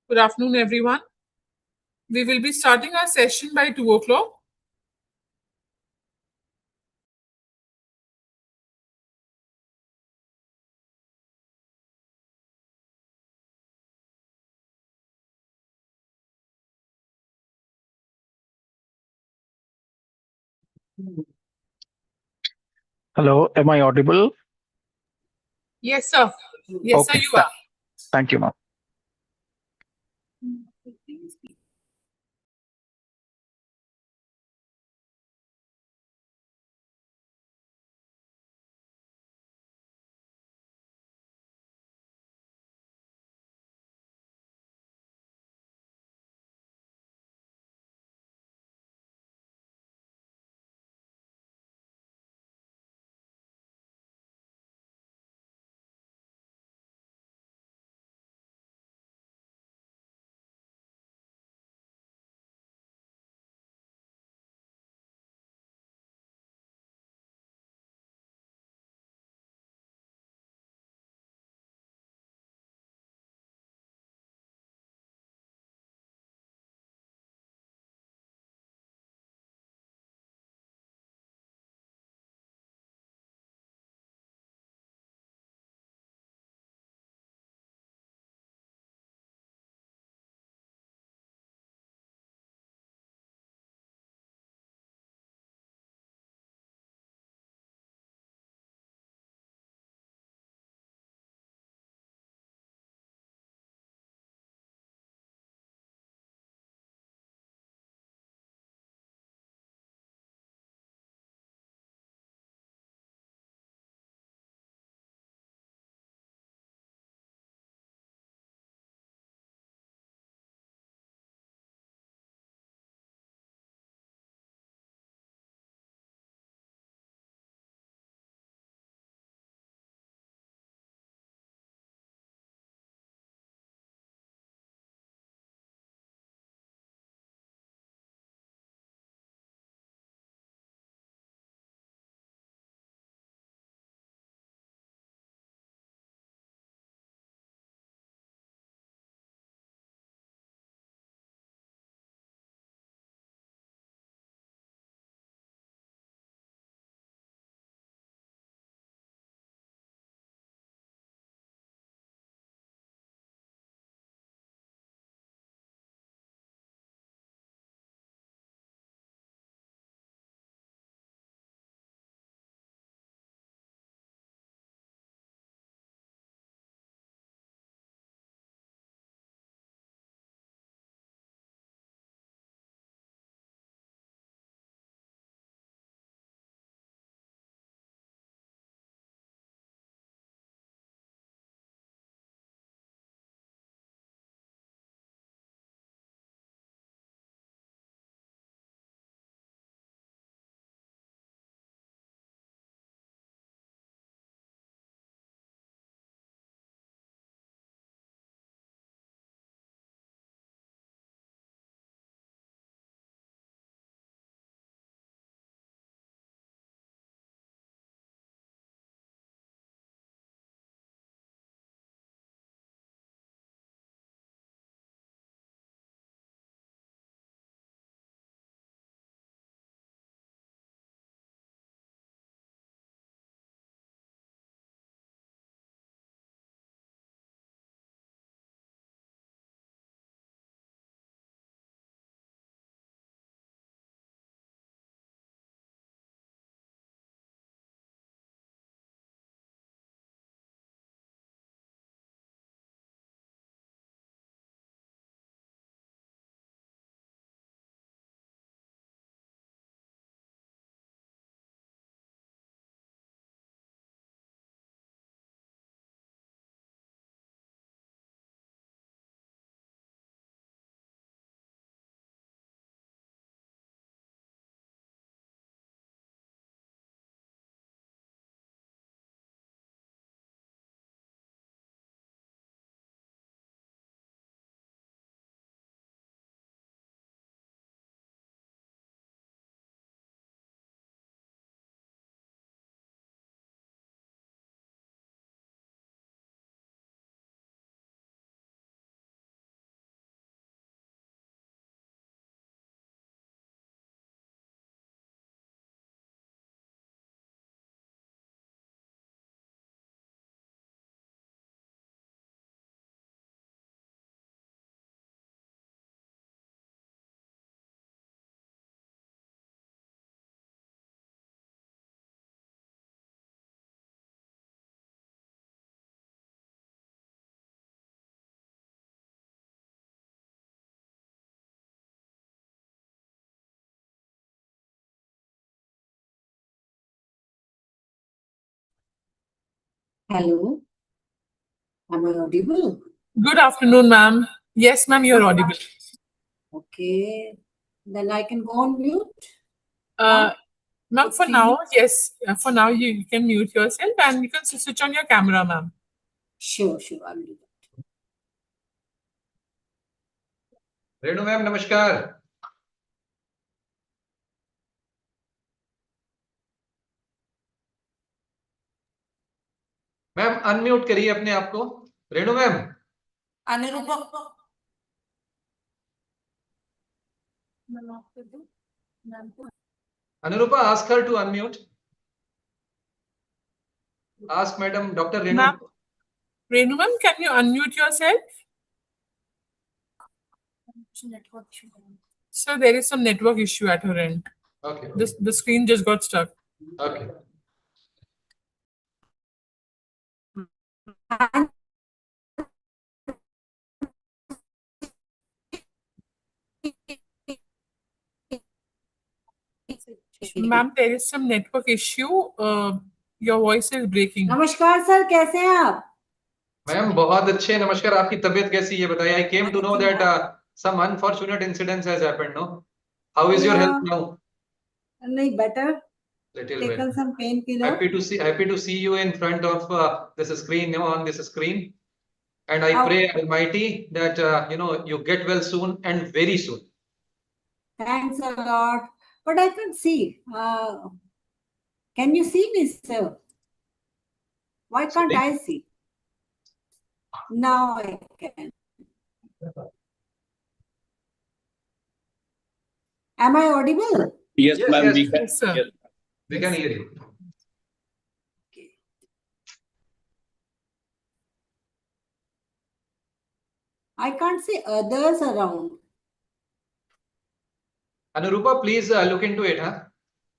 Good afternoon, everyone. We will be starting our session by 2 o'clock. Hello, am I audible? Yes, sir. Yes, sir, Okay, you are. thank you, ma'am. Hello, am I audible? Good afternoon, ma'am. Yes, ma'am, you're audible. Okay, then I can go on mute. Uh, ma'am, for See now, you. yes, for now you can mute yourself and you can switch on your camera, ma'am. Sure, I'll do that. Renu ma'am नमस्कार। Ma'am unmute करिए अपने आप को। Renu ma'am. Anurupa ask her to unmute. Ask madam Dr. Renu. Ma'am, Renu ma'am, can you unmute yourself? So there is some network issue at her end. Okay. The screen just got stuck. Okay. Ma'am, there is some network issue. Your voice is breaking. नमस्कार sir, कैसे हैं आप? Ma'am बहुत अच्छे, नमस्कार। आपकी तबीयत कैसी है बताइए? I came to know that some unfortunate incidents has happened, no? How is your health now? नहीं, better. Little Taken bit. some painkiller. Happy to see you in front of this screen, you know, on this screen. And I pray Almighty that you get well soon and very soon. Thanks a lot. But I can see. Can you see me, sir? Why can't I see? Now I can. Am I audible? Yes, Yes, ma'am. yes. We can. Yes, sir. Yes. We can hear you. I can't see others around. Anurupa, please look into it, huh?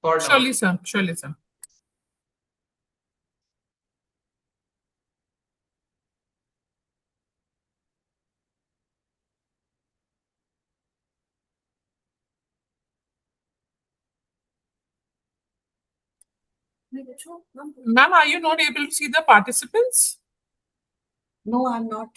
For now. Surely, sir. Surely, sir. Ma'am, are you not able to see the participants? No, I'm not.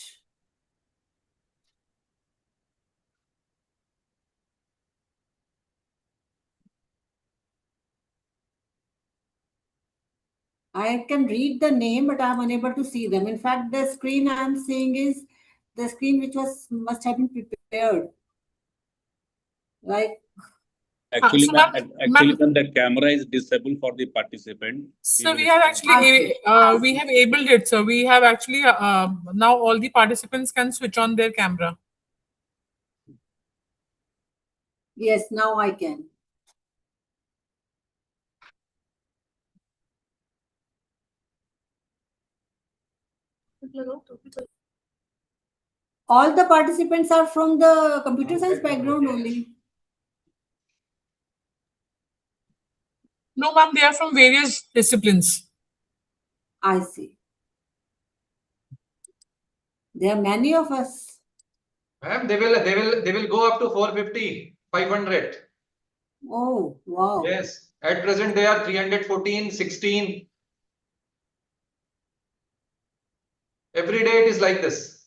I can read the name, but I'm unable to see them. In fact, the screen I'm seeing is the screen which must have been prepared. Like Actually, So, ma'am, ma'am, the camera is disabled for the participant. so we have actually we have enabled it. So we have actually now all the participants can switch on their camera. yes, now I can. All the participants are from the computer science background only. No, ma'am, they are from various disciplines. I see. There are many of us. Ma'am, they will go up to 450, 500. Oh, wow. Yes. At present, they are 314, 16. Every day it is like this.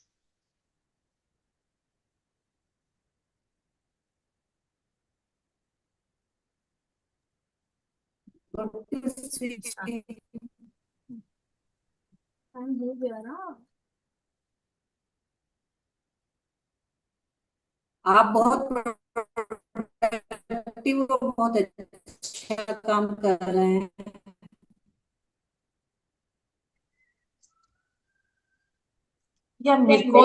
आप बहुत productive और बहुत अच्छा काम कर रहे हैं. या मेरे को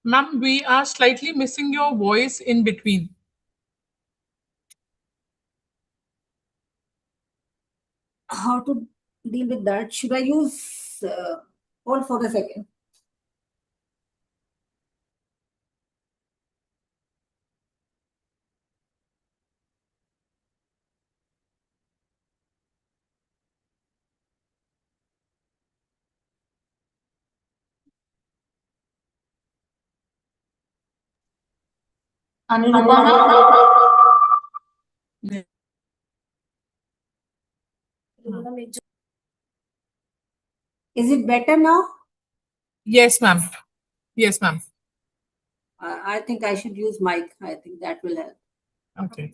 Ma'am, we are slightly missing your voice in between. How to deal with that. Should I use, hold for a second. Is it better now? Yes, ma'am. Yes, ma'am. I think I should use mic. I think that will help. Okay.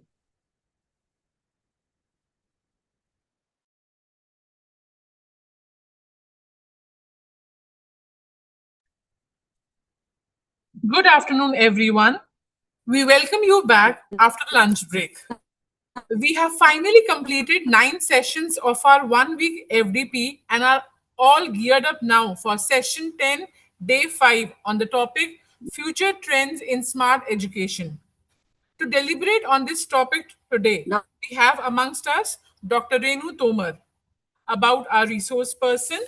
Good afternoon, everyone. We welcome you back after the lunch break. We have finally completed 9 sessions of our 1 week FDP and are all geared up now for session 10, day 5 on the topic Future Trends in Smart Education. To deliberate on this topic today, we have amongst us Dr. Renu Tomar. About our resource person,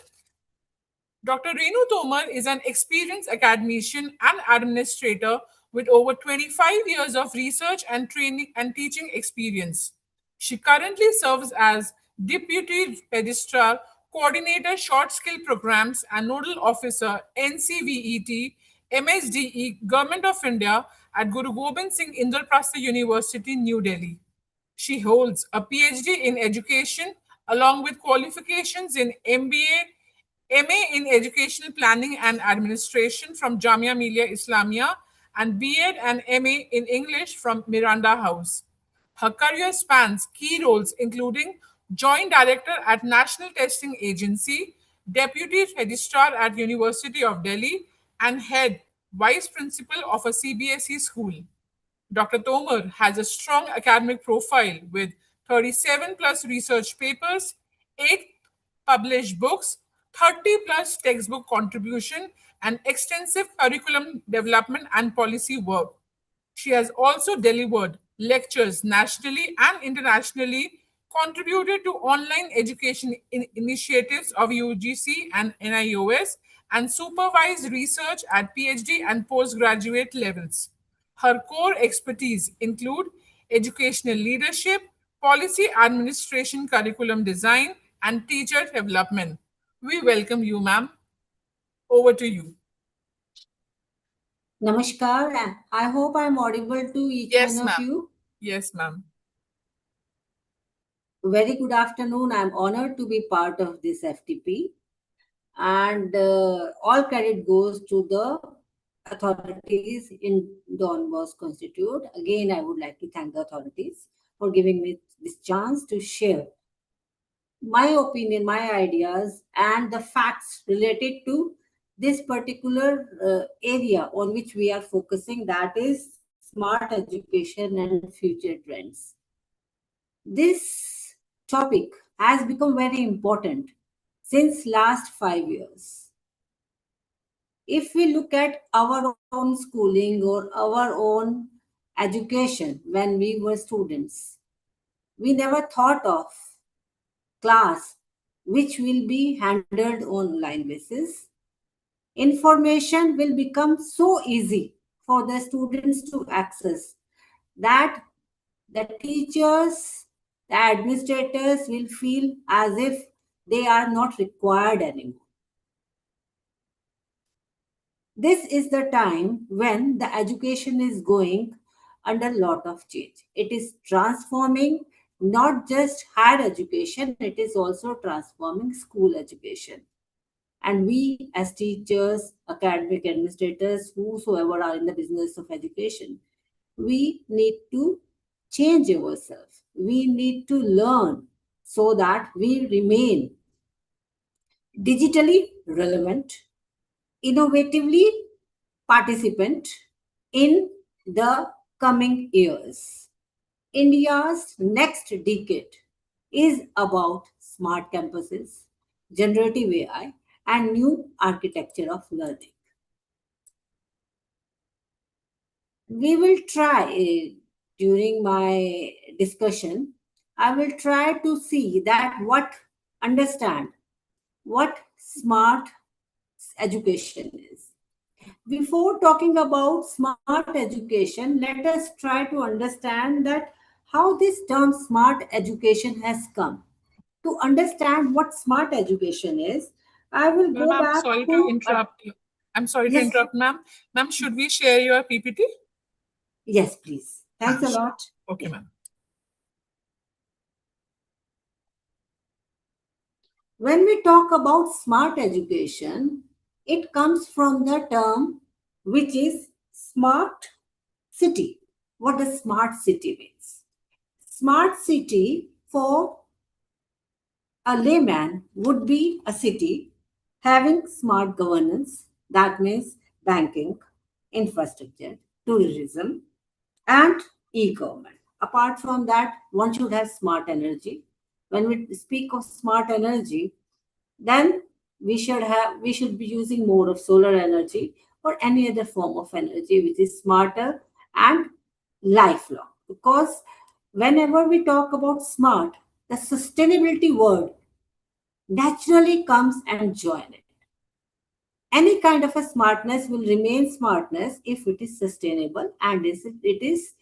Dr. Renu Tomar is an experienced academician and administrator with over 25 years of research and training and teaching experience. She currently serves as Deputy Registrar, Coordinator Short Skill Programs and Nodal Officer NCVET, MSDE, Government of India at Guru Gobind Singh Indraprastha University, New Delhi. She holds a PhD in education along with qualifications in MBA, MA in Educational Planning and Administration from Jamia Millia Islamia, and BEd and MA in English from Miranda House. Her career spans key roles including Joint Director at National Testing Agency, Deputy Registrar at University of Delhi, and Head Vice Principal of a CBSE school. Dr. Tomar has a strong academic profile with 37 plus research papers, 8 published books, 30 plus textbook contribution, and extensive curriculum development and policy work. She has also delivered lectures nationally and internationally, contributed to online education initiatives of UGC and NIOS, and supervised research at PhD and postgraduate levels. Her core expertise include educational leadership, policy administration, curriculum design, and teacher development. We welcome you, ma'am. Over to you. Namaskar. I hope I'm audible to each Yes, one of ma'am. you. Yes, ma'am. Very good afternoon. I'm honored to be part of this FTP. And all credit goes to the authorities in Don Bosco Institute. Again, I would like to thank the authorities for giving me this chance to share my opinion, my ideas, and the facts related to this particular area on which we are focusing, that is smart education and future trends. This topic has become very important since last 5 years. If we look at our own schooling or our own education when we were students, we never thought of class which will be handled on online basis. Information will become so easy for the students to access that the teachers, the administrators will feel as if they are not required anymore. This is the time when the education is going under a lot of change. It is transforming not just higher education, it is also transforming school education. And we, as teachers, academic administrators, whosoever are in the business of education, we need to change ourselves. We need to learn so that we remain digitally relevant, innovatively participant in the coming years. India's next decade is about smart campuses, generative AI, and new architecture of learning. We will try, during my discussion, I will try to see that what understand what smart education is. Before talking about smart education, let us try to understand that how this term smart education has come. To understand what smart education is, I will Ma'am, go I'm back sorry to to interrupt you. I'm sorry to yes, interrupt, ma'am. Ma'am, should we share your PPT? yes, please. Thanks a Sure. lot. Okay, ma'am. When we talk about smart education, it comes from the term which is smart city. What does smart city means? Smart city for a layman would be a city having smart governance, that means banking, infrastructure, tourism, and e-government. Apart from that, one should have smart energy. When we speak of smart energy, then we should be using more of solar energy or any other form of energy which is smarter and lifelong. Because whenever we talk about smart, the sustainability word naturally comes and join it. Any kind of a smartness will remain smartness if it is sustainable and it is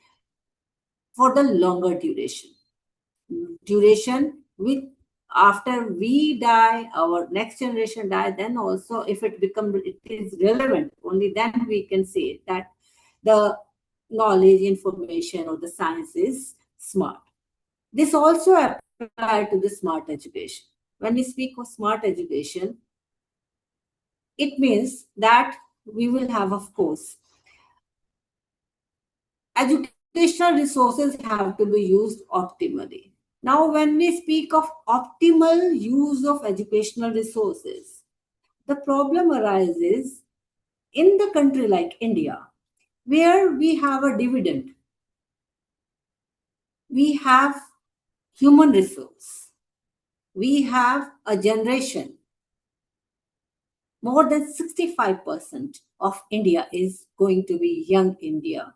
for the longer duration with after we die, our next generation die, then also if it is relevant, only then we can say that the knowledge, information, or the science is smart. This also applies to the smart education. When we speak of smart education, it means that we will have, of course, educational resources have to be used optimally. Now, when we speak of optimal use of educational resources, the problem arises in the country like India, where we have a dividend, we have human resource, we have a generation. More than 65% of India is going to be young India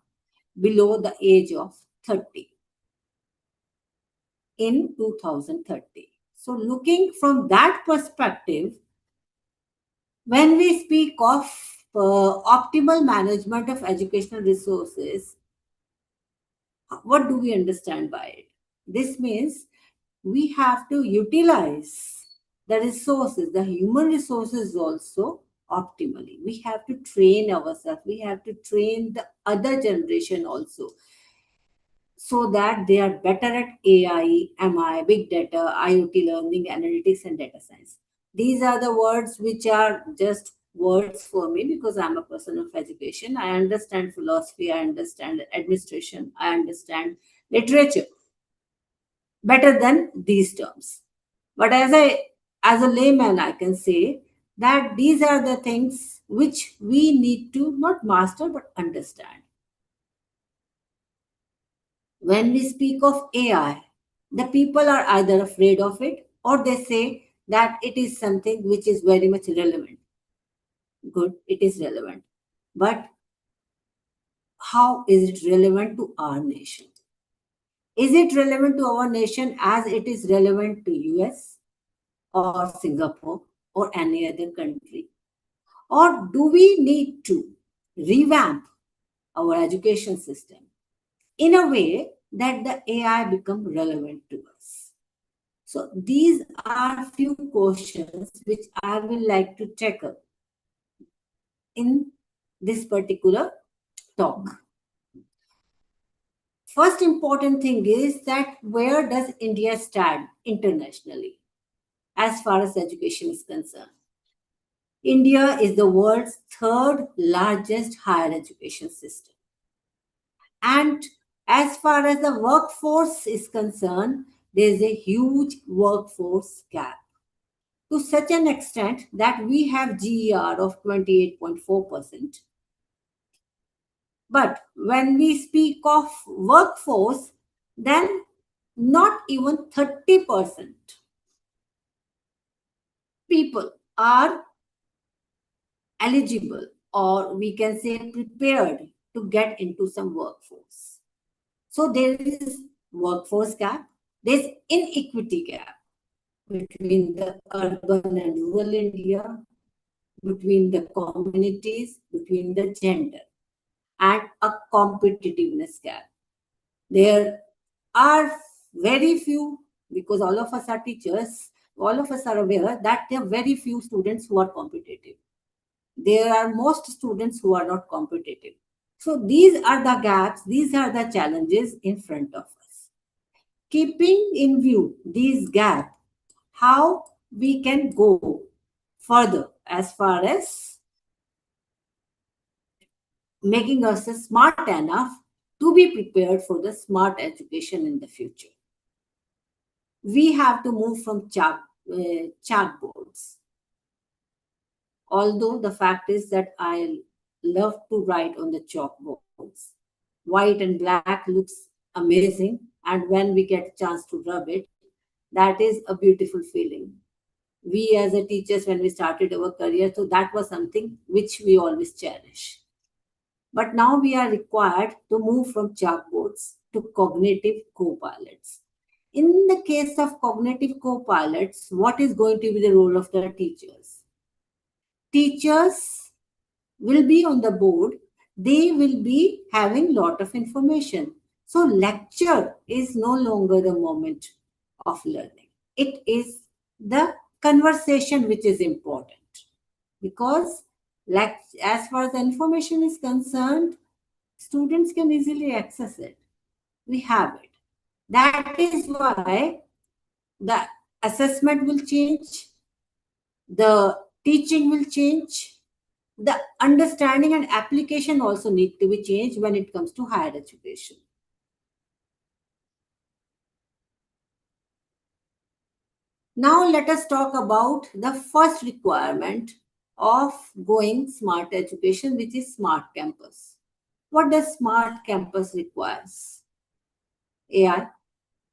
below the age of 30 in 2030. So, looking from that perspective, when we speak of optimal management of educational resources, what do we understand by it? This means we have to utilize the resources, the human resources also optimally. We have to train ourselves, we have to train the other generation also so that they are better at AI, MI, big data, IoT learning, analytics, and data science. These are the words which are just words for me because I'm a person of education. I understand philosophy, I understand administration, I understand literature better than these terms. But as a layman, I can say that these are the things which we need to not master but understand. When we speak of AI, the people are either afraid of it or they say that it is something which is very much relevant. Good, it is relevant. But how is it relevant to our nation? Is it relevant to our nation as it is relevant to US or Singapore or any other country? Or do we need to revamp our education system in a way that the AI become relevant to us? So these are few questions which I will like to tackle in this particular talk. First important thing is that where does India stand internationally as far as education is concerned? India is the world's third largest higher education system. And as far as the workforce is concerned, there is a huge workforce gap to such an extent that we have GER of 28.4%. But when we speak of workforce, then not even 30% people are eligible or we can say prepared to get into some workforce. So there is workforce gap, there's inequity gap. between the urban and rural India, between the communities, between the gender, and a competitiveness gap. There are very few, because all of us are teachers, all of us are aware that there are very few students who are competitive. There are most students who are not competitive. So these are the gaps, these are the challenges in front of us. Keeping in view these gaps, how we can go further as far as making us smart enough to be prepared for the smart education in the future. We have to move from chalkboards. Although the fact is that I love to write on the chalkboards. White and black looks amazing, and when we get a chance to rub it, that is a beautiful feeling. We as a teachers, when we started our career, so that was something which we always cherish. But now we are required to move from chalkboards to cognitive co-pilots. In the case of cognitive co-pilots, what is going to be the role of the teachers? Teachers will be on the board. They will be having lot of information. So lecture is no longer the moment of learning. It is the conversation which is important, because as far as the information is concerned, students can easily access it. We have it. That is why the assessment will change, the teaching will change, the understanding and application also need to be changed when it comes to higher education. Now let us talk about the first requirement of going smart education, which is smart campus. What does smart campus requires? AI,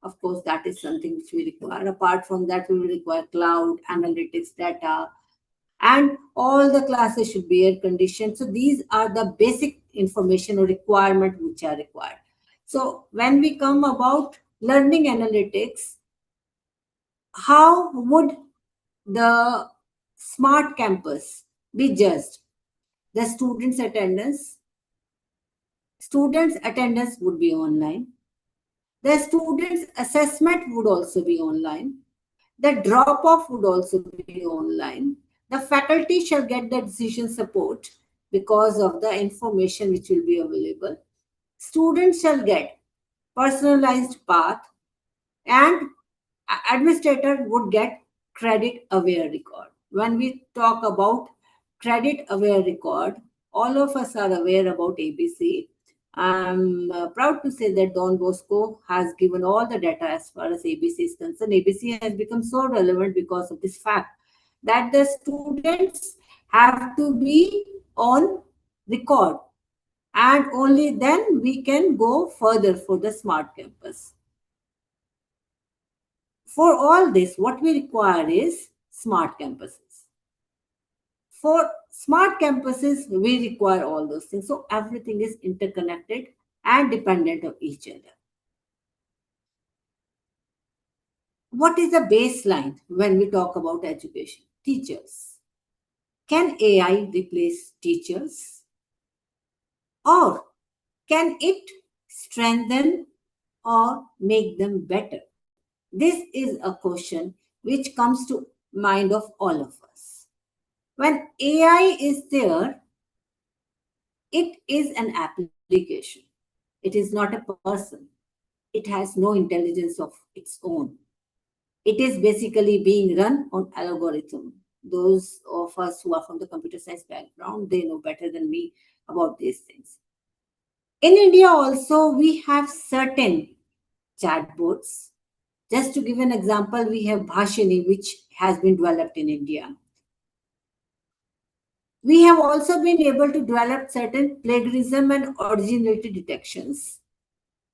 of course, that is something which we require. Apart from that, we will require cloud, analytics, data, and all the classes should be air conditioned. So these are the basic information or requirement which are required. So when we come about learning analytics, how would the smart campus be judged? The students' attendance would be online. The students' assessment would also be online. The drop-off would also be online. The faculty shall get the decision support because of the information which will be available. Students shall get personalized path, and administrator would get credit aware record. When we talk about credit aware record, all of us are aware about ABC. I'm proud to say that Don Bosco has given all the data as far as ABC is concerned. ABC has become so relevant because of this fact that the students have to be on record, and only then we can go further for the smart campus. For all this, what we require is smart campuses. For smart campuses, we require all those things. So everything is interconnected and dependent of each other. What is the baseline when we talk about education? Teachers. Can AI replace teachers? Or can it strengthen or make them better? This is a question which comes to mind of all of us. When AI is there, it is an application. It is not a person. It has no intelligence of its own. It is basically being run on algorithm. Those of us who are from the computer science background, they know better than me about these things. In India also, we have certain chatbots. Just to give an example, we have Bhashini, which has been developed in India. We have also been able to develop certain plagiarism and originality detections.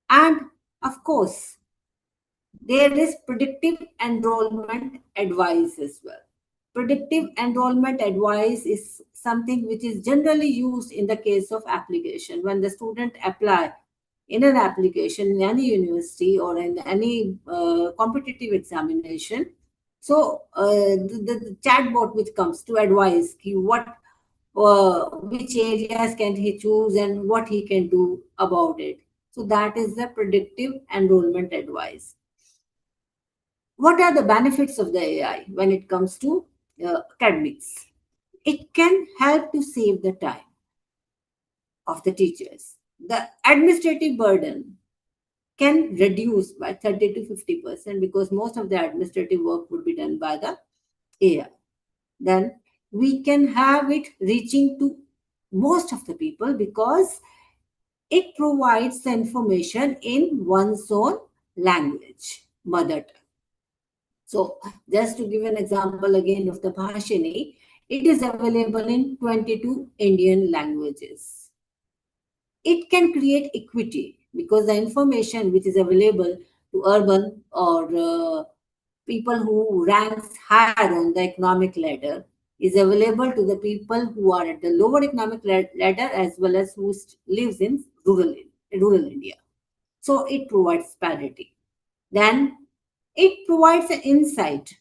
And of course, there is predictive enrollment advice as well. Predictive enrollment advice is something which is generally used in the case of application. When the student apply in an application in any university or in any competitive examination, So the chatbot which comes to advise which areas can he choose and what he can do about it. So that is the predictive enrollment advice. What are the benefits of the AI when it comes to academics? It can help to save the time of the teachers. The administrative burden can reduce by 30 to 50% because most of the administrative work would be done by the AI. Then we can have it reaching to most of the people because it provides the information in one's own language, mother tongue. So, just to give an example again of the Bhashini, it is available in 22 Indian languages. It can create equity because the information which is available to urban or people who ranks higher on the economic ladder is available to the people who are at the lower economic ladder as well as who lives in rural India. So it provides parity. Then it provides an insight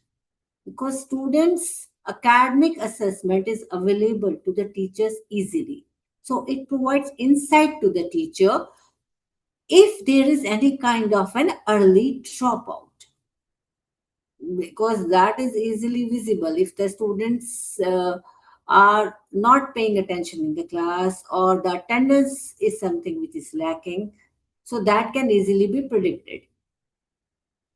because students' academic assessment is available to the teachers easily. So it provides insight to the teacher if there is any kind of an early dropout, because that is easily visible if the students are not paying attention in the class or the attendance is something which is lacking. So that can easily be predicted.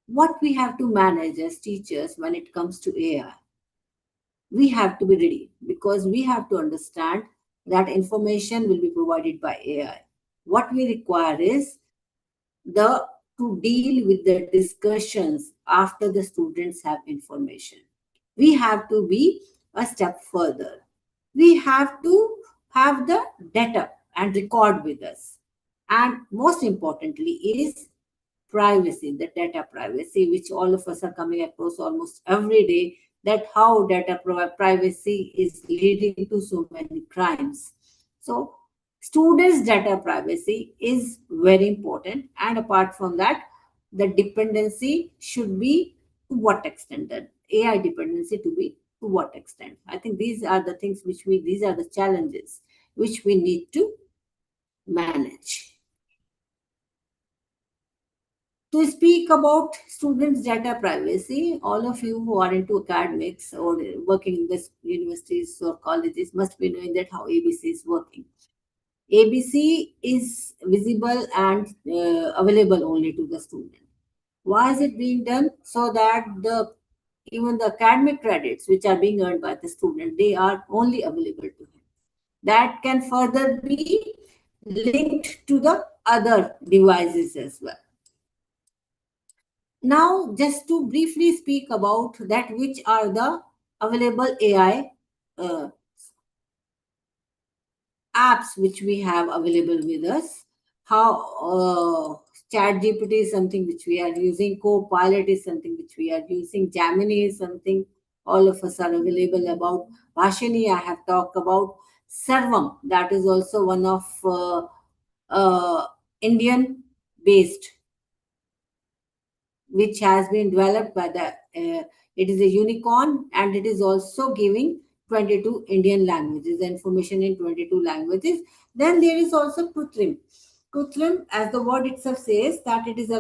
What we have to manage as teachers when it comes to AI, we have to be ready because we have to understand that information will be provided by AI. What we require is the to deal with the discussions after the students have information. We have to be a step further. We have to have the data and record with us. And most importantly is privacy, the data privacy, which all of us are coming across almost every day, that how data privacy is leading to so many crimes. So students' data privacy is very important. And apart from that, the dependency should be to what extent, that AI dependency to be to what extent. I think these are the things these are the challenges which we need to manage. To speak about students' data privacy, all of you who are into academics or working in this universities or colleges must be knowing that how ABC is working. ABC is visible and available only to the student. Why is it being done? So that even the academic credits which are being earned by the student, they are only available to him. That can further be linked to the other devices as well. Now, just to briefly speak about that, which are the available AI apps which we have available with us. How ChatGPT is something which we are using, Copilot is something which we are using, Gemini is something all of us are available about. Bhashini, I have talked about. Sarvam, that is also one of Indian based, which has been developed by it is a unicorn and it is also giving 22 Indian languages, information in 22 languages. Then there is also Kutrim. Kutrim, as the word itself says, that it is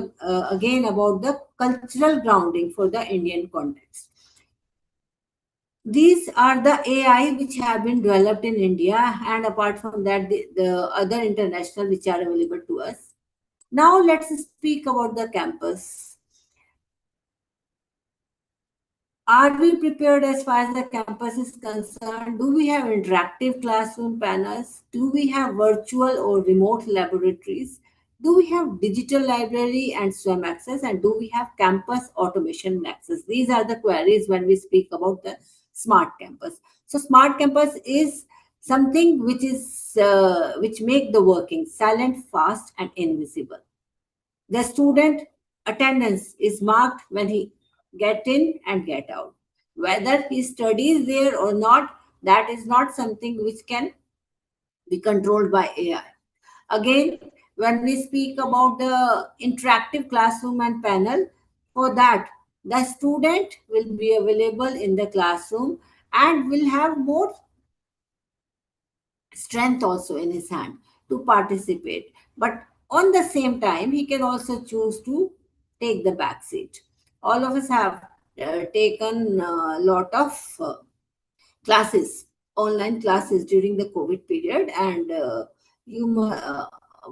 again about the cultural grounding for the Indian context. These are the AI which have been developed in India, and apart from that, the other international which are available to us. Now let's speak about the campus. Are we prepared as far as the campus is concerned? Do we have interactive classroom panels? Do we have virtual or remote laboratories? Do we have digital library and SWAM access? And do we have campus automation access? These are the queries when we speak about the smart campus. So smart campus is something which is which make the working silent, fast, and invisible. The student attendance is marked when he get in and get out. Whether he studies there or not, that is not something which can be controlled by AI. Again, when we speak about the interactive classroom and panel, for that The student will be available in the classroom and will have more strength also in his hand to participate. But on the same time, he can also choose to take the back seat. All of us have taken a lot of classes, online classes during the COVID period, and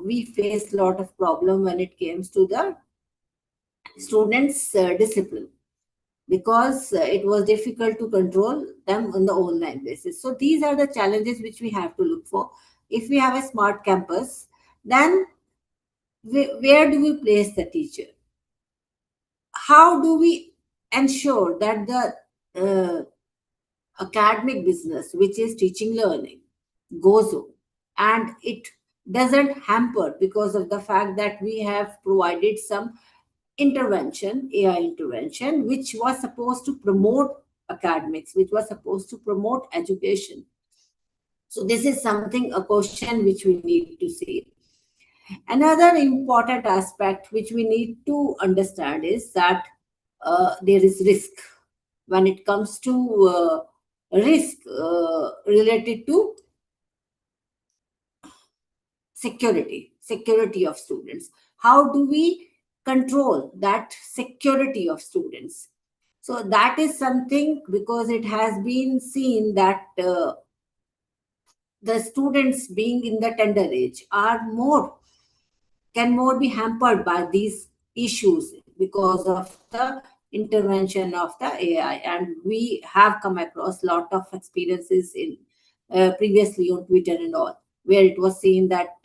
we faced a lot of problem when it comes to the students' discipline, because it was difficult to control them on the online basis. So these are the challenges which we have to look for. If we have a smart campus, then where do we place the teacher? How do we ensure that the academic business, which is teaching learning, goes on and it doesn't hamper because of the fact that we have provided some intervention, AI intervention, which was supposed to promote academics, which was supposed to promote education. So this is something, a question which we need to see. Another important aspect which we need to understand is that there is risk when it comes to risk related to security of students. How do we control that security of students? So that is something, because it has been seen that the students being in the tender age are more, can more be hampered by these issues because of the intervention of the AI. And we have come across a lot of experiences in previously on Twitter and all, where it was seen that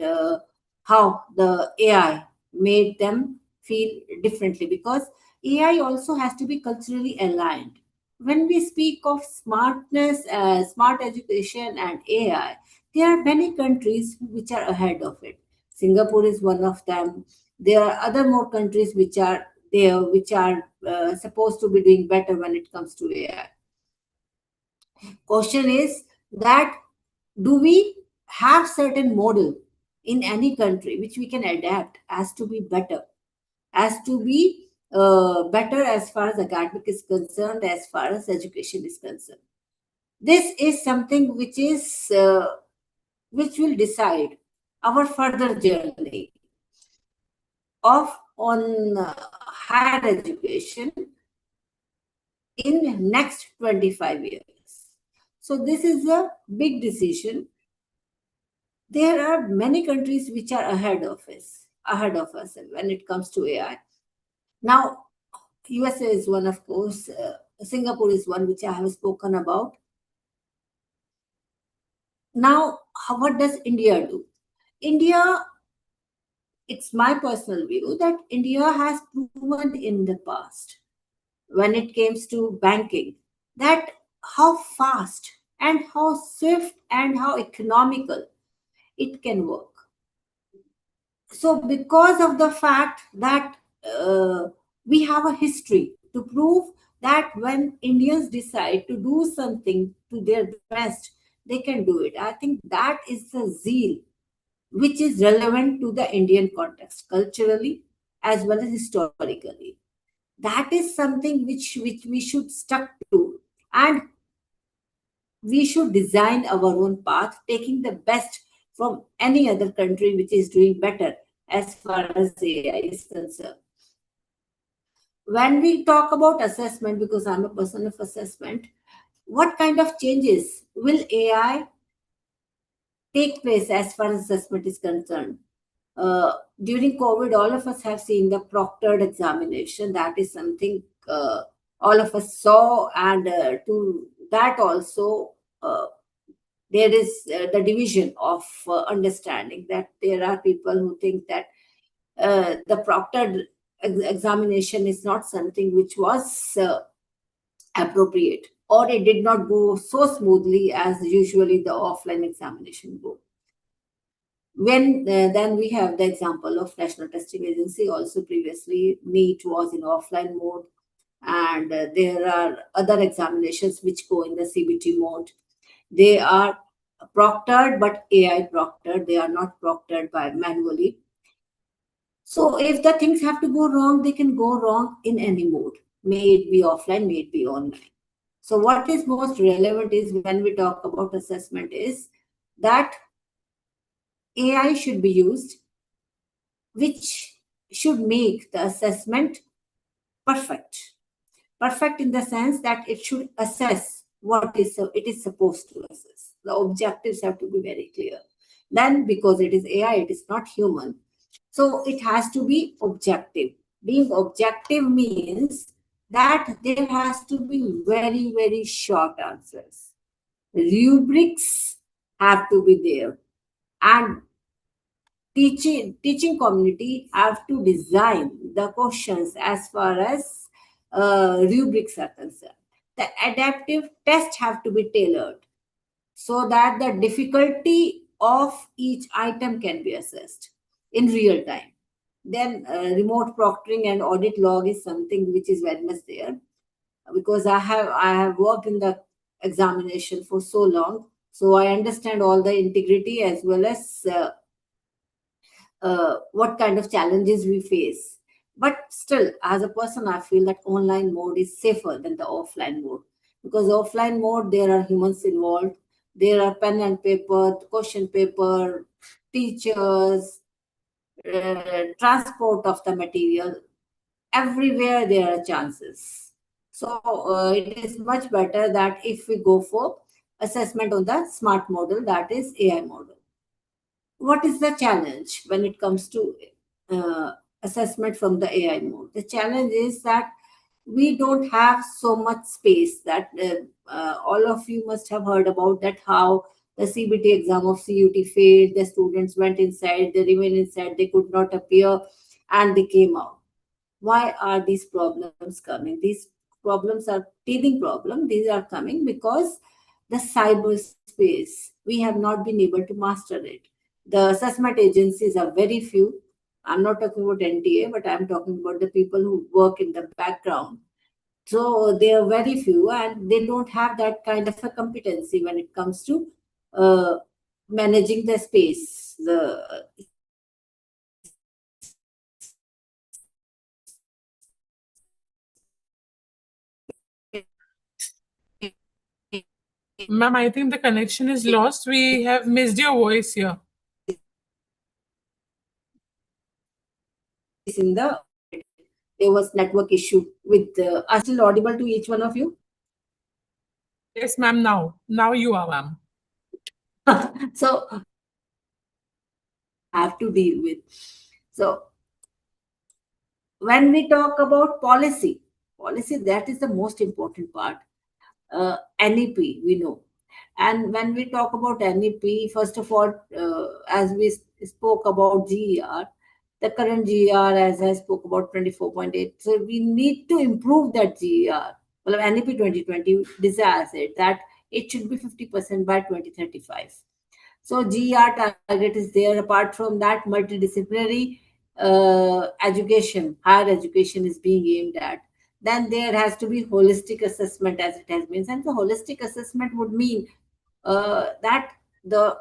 how the AI made them feel differently, because AI also has to be culturally aligned. When we speak of smartness, smart education, and AI, there are many countries which are ahead of it. Singapore is one of them. There are other more countries which are there, which are supposed to be doing better when it comes to AI. Question is that, do we have certain model in any country which we can adapt as to be better, as to be better as far as academic is concerned, as far as education is concerned? This is something which will decide our further journey of on higher education in next 25 years. So this is a big decision. There are many countries which are ahead of us when it comes to AI. Now, USA is one, of course. Singapore is one which I have spoken about. Now, what does India do? India, it's my personal view that India has proven in the past, when it comes to banking, that how fast and how swift and how economical it can work. So because of the fact that we have a history to prove that when Indians decide to do something to their best, they can do it. I think that is the zeal which is relevant to the Indian context, culturally as well as historically. That is something which we should stuck to, and we should design our own path, taking the best from any other country which is doing better as far as AI is concerned. When we talk about assessment, because I'm a person of assessment, what kind of changes will AI take place as far as assessment is concerned? During COVID, all of us have seen the proctored examination. That is something all of us saw, and to that also, there is the division of understanding that there are people who think that the proctored examination is not something which was appropriate, or it did not go so smoothly as usually the offline examination go. When then we have the example of National Testing Agency. Also previously, NEET was in offline mode, and there are other examinations which go in the CBT mode. They are proctored, but AI proctored. They are not proctored by manually. So if the things have to go wrong, they can go wrong in any mode. may it be offline, may it be online. So what is most relevant is when we talk about assessment is that AI should be used, which should make the assessment perfect. Perfect in the sense that it should assess what it is supposed to assess. The objectives have to be very clear. Then, because it is AI, it is not human. So it has to be objective. Being objective means that there has to be very, very short answers. Rubrics have to be there. And teaching community have to design the questions as far as rubrics are concerned. The adaptive tests have to be tailored so that the difficulty of each item can be assessed in real time. Then remote proctoring and audit log is something which is very much there, because I have worked in the examination for so long, so I understand all the integrity as well as what kind of challenges we face. But still, as a person, I feel that online mode is safer than the offline mode, because offline mode there are humans involved, there are pen and paper, question paper, teachers, transport of the material. Everywhere there are chances. So it is much better that if we go for assessment on the smart model, that is AI model. What is the challenge when it comes to assessment from the AI mode? The challenge is that we don't have so much space that all of you must have heard about that, how the CBT exam of CUT failed, the students went inside, they remained inside, they could not appear, and they came out. Why are these problems coming? These problems are teething problem. These are coming because the cyberspace, we have not been able to master it. The assessment agencies are very few. I'm not talking about NTA, but I'm talking about the people who work in the background. So they are very few, and they don't have that kind of a competency when it comes to uh, managing the space, the Ma'am, I think the connection is lost. We have missed your voice here. in the there was network issue with are still audible to each one of you? Yes, ma'am, now. Now you are, ma'am. So have to deal with. So when we talk about policy, that is the most important part. NEP, we know. And when we talk about NEP, first of all, as we spoke about GER, the current GER, as I spoke about 24.8, so we need to improve that GER. Well, NEP 2020 desires it that it should be 50% by 2035. So GER target is there. Apart from that, multidisciplinary education, higher education is being aimed at. Then there has to be holistic assessment, as it has been. And the holistic assessment would mean that the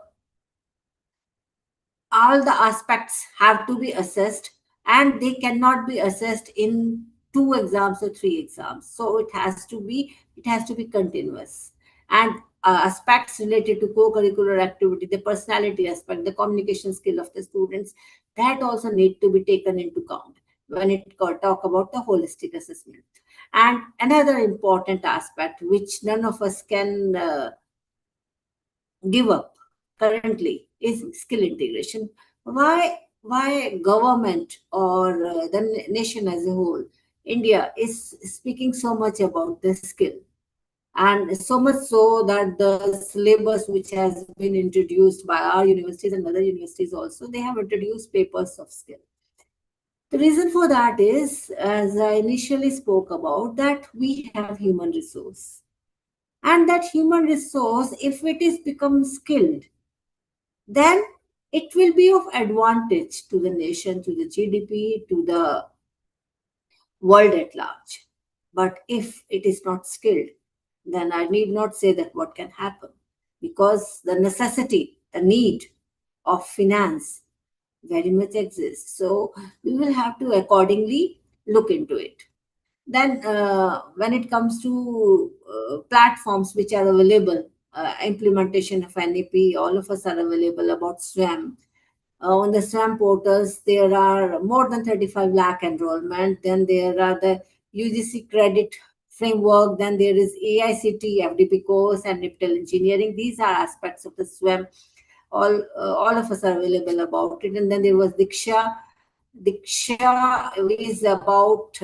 all the aspects have to be assessed, and they cannot be assessed in 2 exams or 3 exams. So it has to be continuous. And aspects related to co-curricular activity, the personality aspect, the communication skill of the students, that also need to be taken into account when it talk about the holistic assessment. And another important aspect which none of us can give up currently is skill integration. Why government or the nation as a whole, India, is speaking so much about the skill, and so much so that the syllabus which has been introduced by our universities and other universities also, they have introduced papers of skill. The reason for that is, as I initially spoke about, that we have human resource, and that human resource, if it is become skilled, then it will be of advantage to the nation, to the GDP, to the world at large. But if it is not skilled, then I need not say that what can happen, because the necessity, the need of finance very much exists. So we will have to accordingly look into it. Then, when it comes to platforms which are available, implementation of NEP, all of us are available about SWAM. On the SWAM portals, there are more than 35 lakh enrollment. Then there are the UGC credit framework. Then there is AICT, FDP course, and digital engineering. These are aspects of the SWAM. All of us are available about it. And then there was Diksha. Diksha is about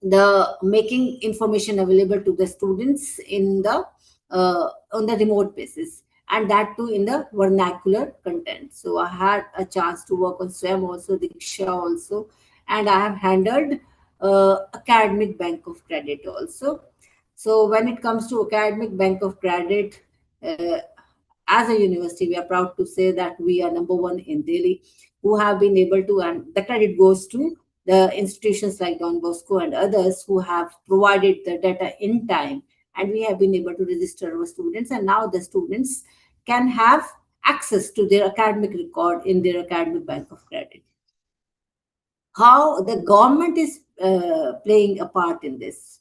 the making information available to the students in the on the remote basis, and that too in the vernacular content. So I had a chance to work on SWAM also, Diksha also, and I have handled academic bank of credit also. So when it comes to academic bank of credit, uh, as a university, we are proud to say that we are number one in Delhi, who have been able to, and the credit goes to the institutions like Don Bosco and others who have provided the data in time, and we have been able to register our students, and now the students can have access to their academic record in their academic bank of credit. How the government is playing a part in this?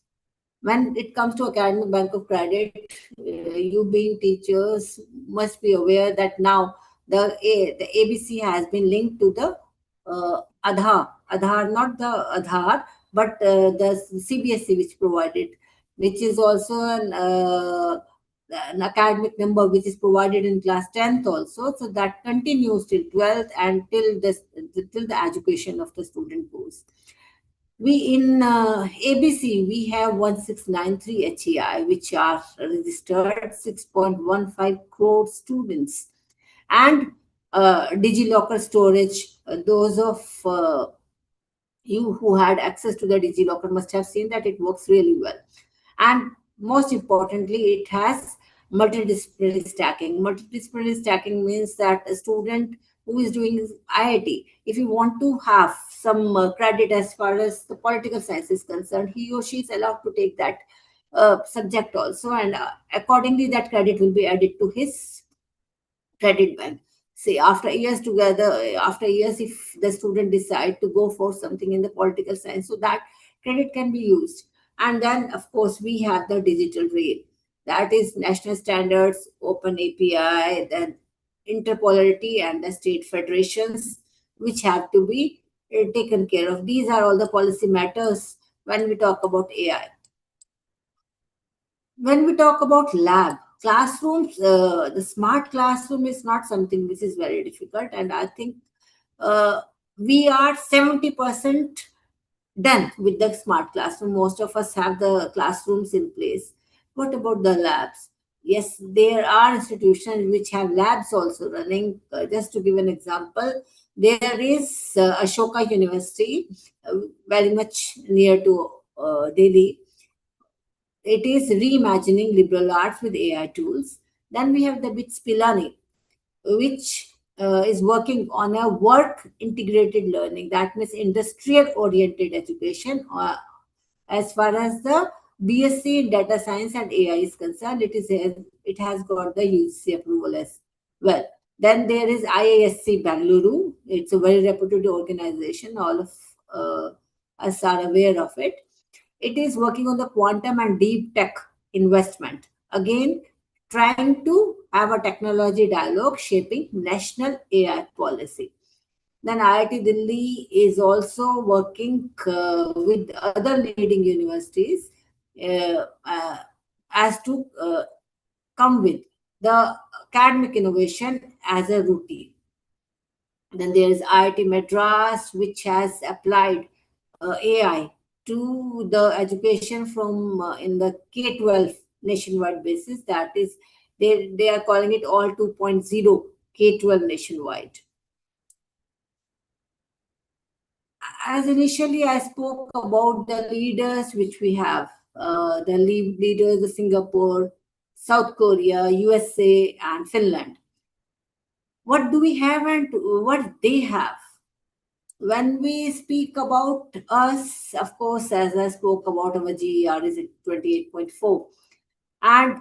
When it comes to academic bank of credit, you being teachers must be aware that now the ABC has been linked to the Aadhaar, not the Aadhaar, but the CBSE which provided, which is also an academic number which is provided in class 10th also. So that continues till 12th and till the education of the student goes. We in ABC, we have 1693 HEI, which are registered 6.15 crore students. And DigiLocker storage, those of you who had access to the DigiLocker must have seen that it works really well. And most importantly, it has multidisciplinary stacking. Multidisciplinary stacking means that a student who is doing IIT, if you want to have some credit as far as the political science is concerned, he or she is allowed to take that subject also, and accordingly that credit will be added to his credit bank. Say after years together, after years, if the student decide to go for something in the political science, so that credit can be used. And then of course we have the digital rail, that is national standards, open API, then interpolarity and the state federations which have to be taken care of. These are all the policy matters when we talk about AI. When we talk about lab classrooms, the smart classroom is not something which is very difficult, and I think uh, we are 70% done with the smart classroom. Most of us have the classrooms in place. What about the labs? Yes, there are institutions which have labs also running. Just to give an example, there is Ashoka University, very much near to Delhi. It is reimagining liberal arts with AI tools. Then we have the BITS Pilani, which is working on a work integrated learning. That means industrial oriented education. As far as the BSc in data science and AI is concerned, it has got the UGC approval as well. Then there is IISc Bangalore. It's a very reputed organization. All of us are aware of it. It is working on the quantum and deep tech investment. Again, trying to have a technology dialogue shaping national AI policy. Then IIT Delhi is also working with other leading universities as to come with the academic innovation as a routine. Then there is IIT Madras, which has applied AI to the education from in the K-12 nationwide basis. That is, they are calling it all 2.0 K-12 nationwide. As initially I spoke about the leaders which we have, the leaders of Singapore, South Korea, USA, and Finland. What do we have and what they have? When we speak about us, of course, as I spoke about, our GER is at 28.4. And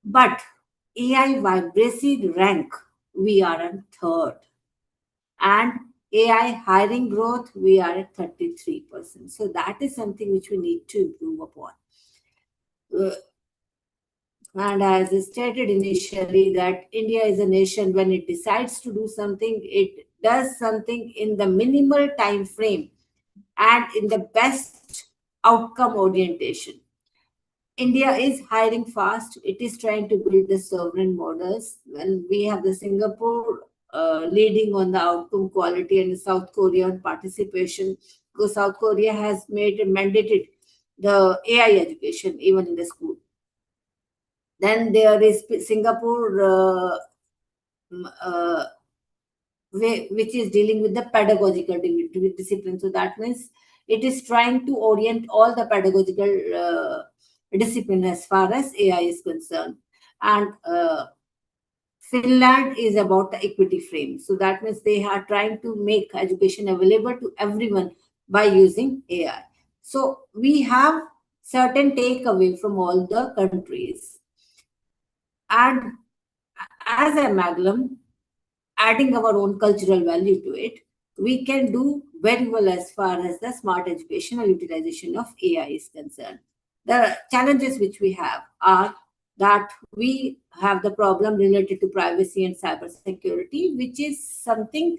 but AI vibrancy rank, we are on third. And AI hiring growth, we are at 33%. So that is something which we need to improve upon. And as I stated initially, that India is a nation, when it decides to do something, it does something in the minimal time frame and in the best outcome orientation. India is hiring fast. It is trying to build the sovereign models. When we have the Singapore leading on the outcome quality and South Korea on participation, because South Korea has made mandated the AI education even in the school. Then there is Singapore, which is dealing with the pedagogical discipline. So that means it is trying to orient all the pedagogical discipline as far as AI is concerned. And Finland is about the equity frame. So that means they are trying to make education available to everyone by using AI. So we have certain takeaway from all the countries. And as a amalgam, adding our own cultural value to it, we can do very well as far as the smart educational utilization of AI is concerned. The challenges which we have are that we have the problem related to privacy and cyber security, which is something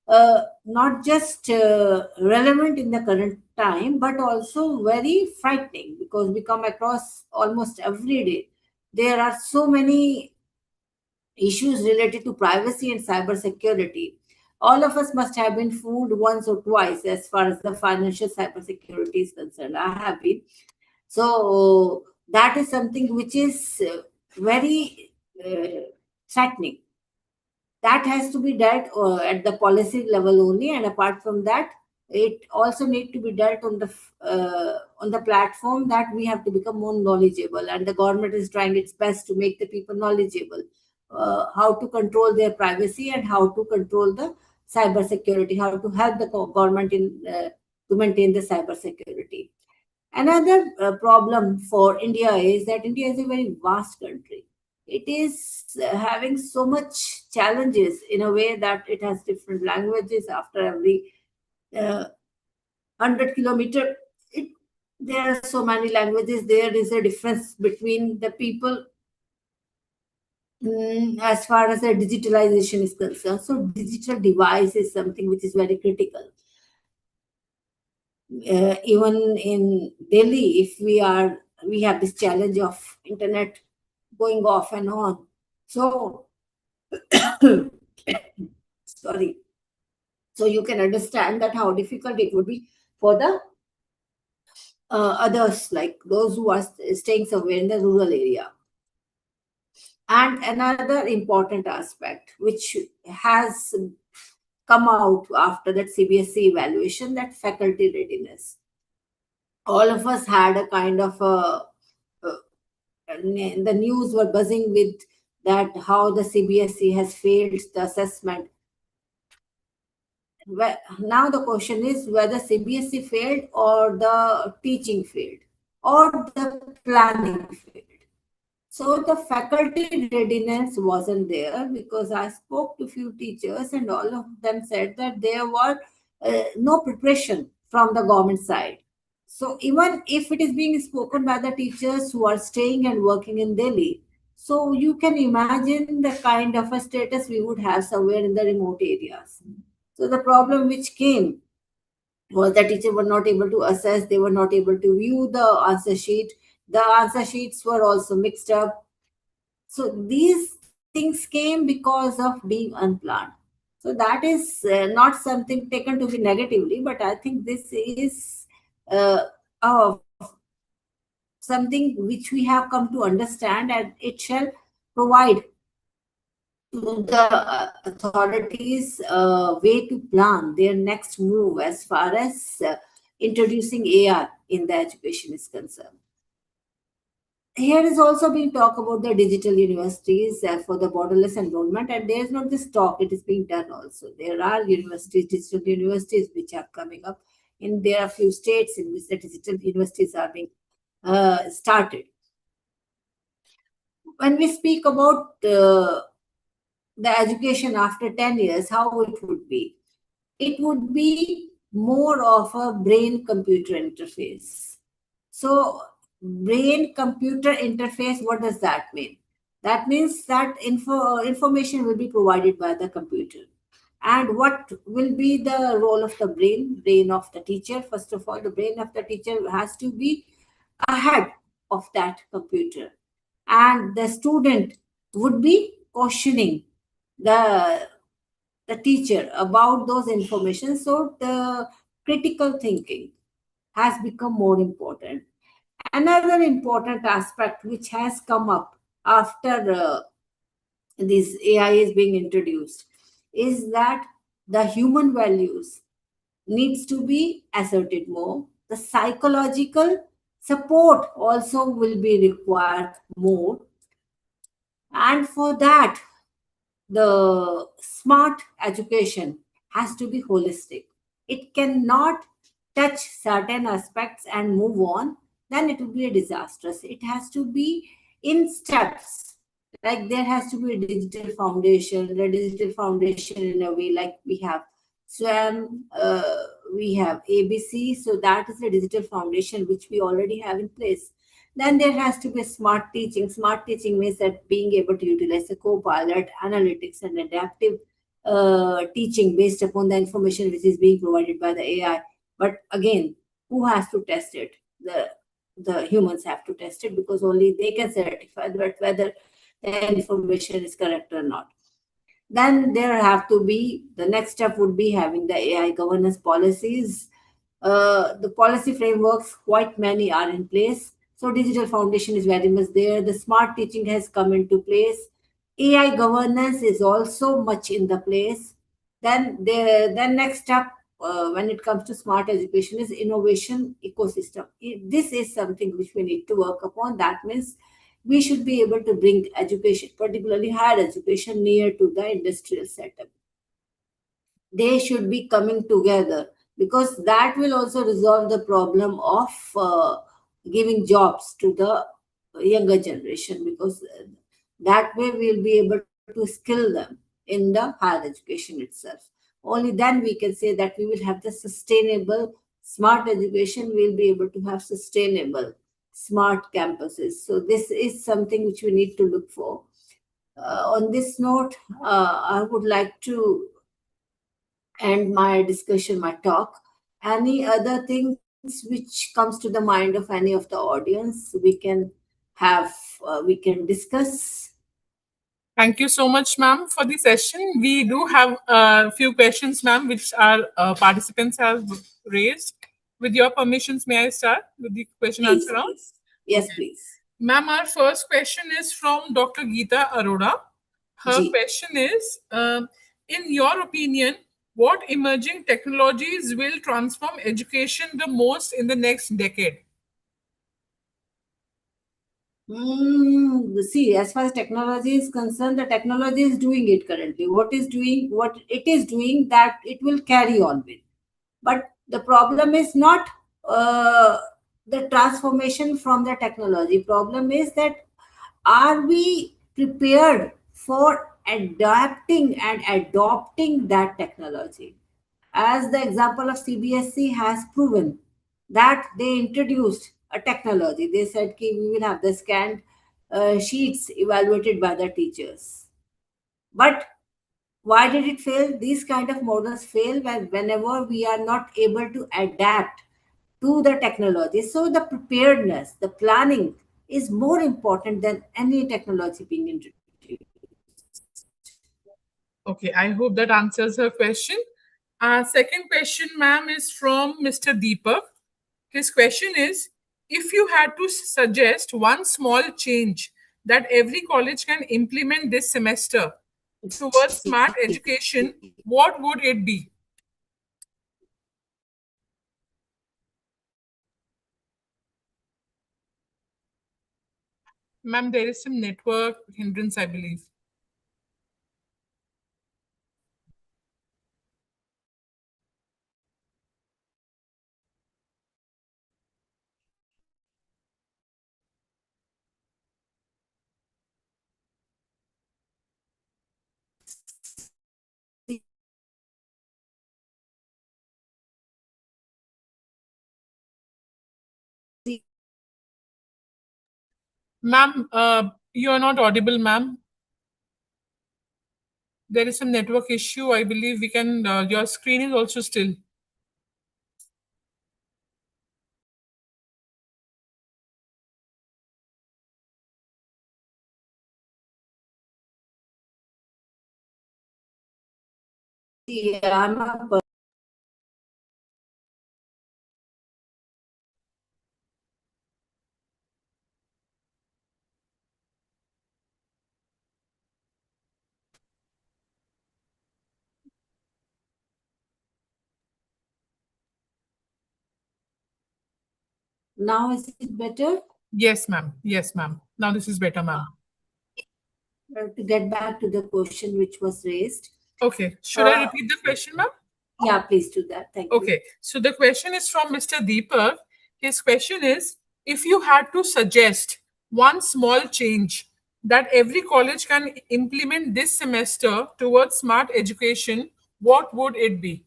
not just relevant in the current time, but also very frightening, because we come across almost every day. There are so many issues related to privacy and cyber security. All of us must have been fooled once or twice as far as the financial cyber security is concerned. I have been. So that is something which is very threatening. That has to be dealt at the policy level only, and apart from that, it also need to be dealt on the platform that we have to become more knowledgeable, and the government is trying its best to make the people knowledgeable how to control their privacy and how to control the cyber security, how to help the government in to maintain the cyber security. Another problem for India is that India is a very vast country. It is having so much challenges in a way that it has different languages after every 100 kilometer. There are so many languages. There is a difference between the people as far as the digitalization is concerned. So digital device is something which is very critical. Even in Delhi, if we have this challenge of internet going off and on. So sorry. So you can understand that how difficult it would be for the others, like those who are staying somewhere in the rural area. And another important aspect which has come out after that CBSE evaluation, that faculty readiness. All of us had a kind of the news were buzzing with that how the CBSE has failed the assessment. Well, now the question is whether CBSE failed or the teaching failed or the planning failed. So the faculty readiness wasn't there, because I spoke to few teachers and all of them said that there were no preparation from the government side. So even if it is being spoken by the teachers who are staying and working in Delhi, so you can imagine the kind of a status we would have somewhere in the remote areas. So the problem which came was the teacher were not able to assess, they were not able to view the answer sheet. The answer sheets were also mixed up. So these things came because of being unplanned. So that is not something taken to be negatively, but I think this is of something which we have come to understand, and it shall provide to the authorities way to plan their next move as far as introducing AI in the education is concerned. Here is also being talk about the digital universities for the borderless enrollment, and there is not just talk, it is being done also. There are universities, digital universities, which are coming up. And there are few states in which the digital universities are being started. When we speak about the education after 10 years, how it would be. it would be more of a brain computer interface. So, brain computer interface, what does that mean? That means that information will be provided by the computer. And what will be the role of the brain? Brain of the teacher. First of all, the brain of the teacher has to be ahead of that computer. And the student would be questioning the the teacher about those information. So the critical thinking has become more important. Another important aspect which has come up after this AI is being introduced is that the human values needs to be asserted more. The psychological support also will be required more. And for that, the smart education has to be holistic. It cannot touch certain aspects and move on, then it will be a disastrous. It has to be in steps. Like there has to be a digital foundation, the digital foundation in a way like we have SWAM, we have ABC. So that is a digital foundation which we already have in place. Then there has to be smart teaching. Smart teaching means that being able to utilize the co-pilot, analytics, and adaptive teaching based upon the information which is being provided by the AI. But again, who has to test it? The humans have to test it because only they can certify that whether the information is correct or not. Then there have to be the next step would be having the AI governance policies. The policy frameworks, quite many are in place. So digital foundation is very much there. The smart teaching has come into place. AI governance is also much in the place. Then next step when it comes to smart education is innovation ecosystem. This is something which we need to work upon. That means we should be able to bring education, particularly higher education, near to the industrial setup. They should be coming together because that will also resolve the problem of giving jobs to the younger generation because that way we'll be able to skill them in the higher education itself. Only then we can say that we will have the sustainable smart education. We'll be able to have sustainable smart campuses. So this is something which we need to look for. On this note, I would like to end my discussion, my talk. Any other things which comes to the mind of any of the audience we can discuss. Thank you so much, ma'am, for the session. We do have a few questions, ma'am, which our participants have raised. With your permissions, may I start with the question Please, answer round? please. Yes, please. Ma'am, our first question is from Dr. Geeta Arora. Her Ji. question is, in your opinion, what emerging technologies will transform education the most in the next decade? See, as far as technology is concerned, the technology is doing it currently. What it is doing, that it will carry on with. But the problem is not uh, the transformation from the technology. Problem is that are we prepared for adapting and adopting that technology? As the example of CBSE has proven that they introduced a technology. They said ki we will have the scanned sheets evaluated by the teachers. But why did it fail? These kind of models fail whenever we are not able to adapt to the technology. So the preparedness, the planning is more important than any technology being introduced. Okay, I hope that answers her question. Second question, ma'am, is from Mr. Deepak. His question is, if you had to suggest one small change that every college can implement this semester towards smart education, what would it be? Ma'am, there is some network hindrance, I believe. Ma'am, you are not audible, ma'am. There is some network issue. I believe we can, your screen is also still. See, I'm a Now is it better? Yes, ma'am. Yes, ma'am. Now this is better, ma'am. To get back to the question which was raised. Okay. Should I repeat the question, ma'am? Yeah, please do that. Thank you. Okay. So the question is from Mr. Deepak. His question is, if you had to suggest one small change that every college can implement this semester towards smart education, what would it be?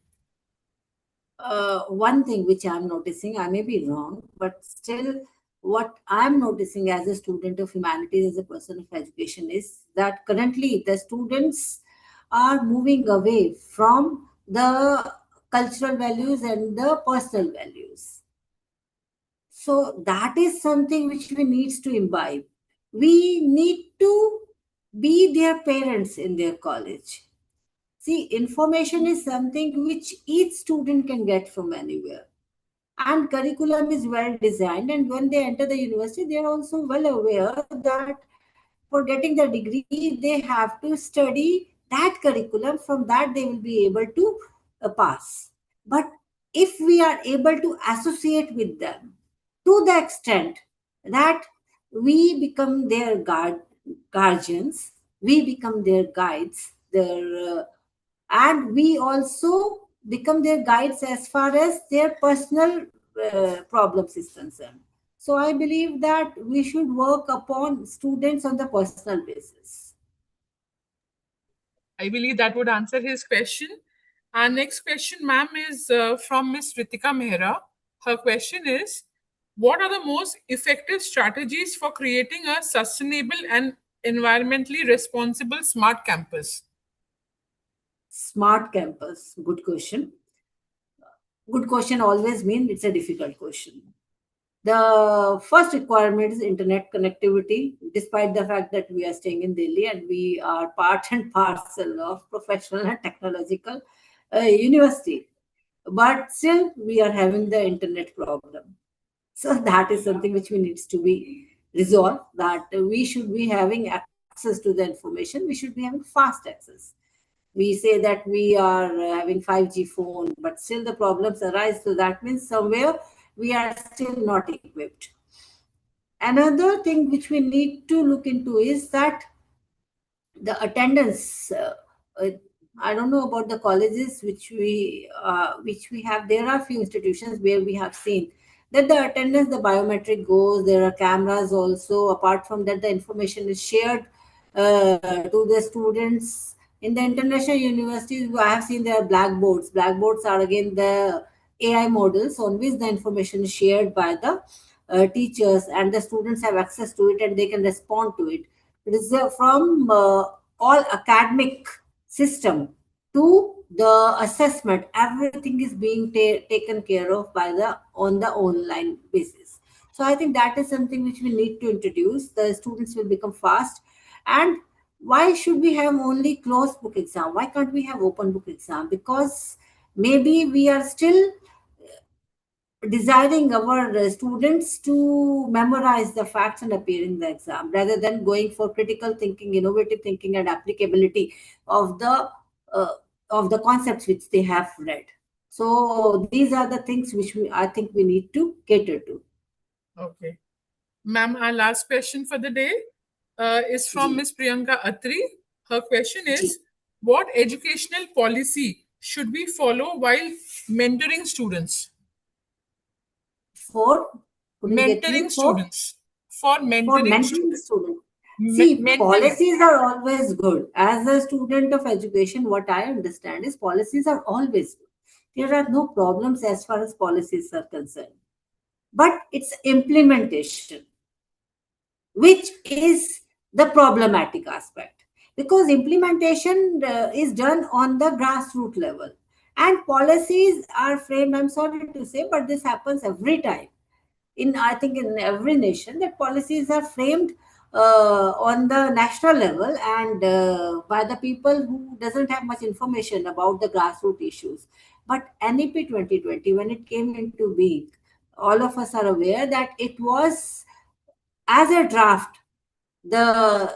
One thing which I'm noticing, I may be wrong, but still, what I'm noticing as a student of humanities, as a person of education, is that currently the students are moving away from the cultural values and the personal values. So that is something which we need to imbibe. We need to be their parents in their college. See, information is something which each student can get from anywhere. And curriculum is well designed. And when they enter the university, they are also well aware that for getting the degree, they have to study that curriculum. From that, they will be able to pass. But if we are able to associate with them to the extent that we become their guardians, we become their guides, and we also become their guides as far as their personal problems is concerned. So I believe that we should work upon students on the personal basis. I believe that would answer his question. Our next question, ma'am, is from Miss Ritika Mehra. Her question is, what are the most effective strategies for creating a sustainable and environmentally responsible smart campus? Smart campus, good question. Good question always means it's a difficult question. The first requirement is internet connectivity, despite the fact that we are staying in Delhi and we are part and parcel of professional and technological university. But still, we are having the internet problem. So that is something which we needs to be resolved, that we should be having access to the information. We should be having fast access. We say that we are having 5G phone, but still the problems arise. So that means somewhere we are still not equipped. Another thing which we need to look into is that the attendance. Uh, I don't know about the colleges which we have. There are few institutions where we have seen that the attendance, the biometric goes. There are cameras also. Apart from that, the information is shared to the students. In the international universities, I have seen there are blackboards. Blackboards are again the AI models on which the information is shared by the teachers, and the students have access to it and they can respond to it. It is from all academic system to the assessment. Everything is being taken care of by the on the online basis. So I think that is something which we need to introduce. The students will become fast. And why should we have only closed book exam? Why can't we have open book exam? Because maybe we are still desiring our students to memorize the facts and appear in the exam rather than going for critical thinking, innovative thinking, and applicability of uh, the concepts which they have read. So these are the things which I think we need to cater to. Okay. Ma'am, our last question for the day is from Ji, Miss Priyanka Atri. Her question ji. is, what educational policy should we follow while mentoring students? For couldn't get Mentoring you students. For for mentoring mentoring students. students. See, Mentoring. policies are always good. As a student of education, what I understand is policies are always good. There are no problems as far as policies are concerned. But it's implementation. which is the problematic aspect, because implementation is done on the grassroots level, and policies are framed, I'm sorry to say, but this happens every time in, I think, in every nation, that policies are framed on the national level and by the people who doesn't have much information about the grassroots issues. But NEP 2020, when it came into being, all of us are aware that it was as a draft. The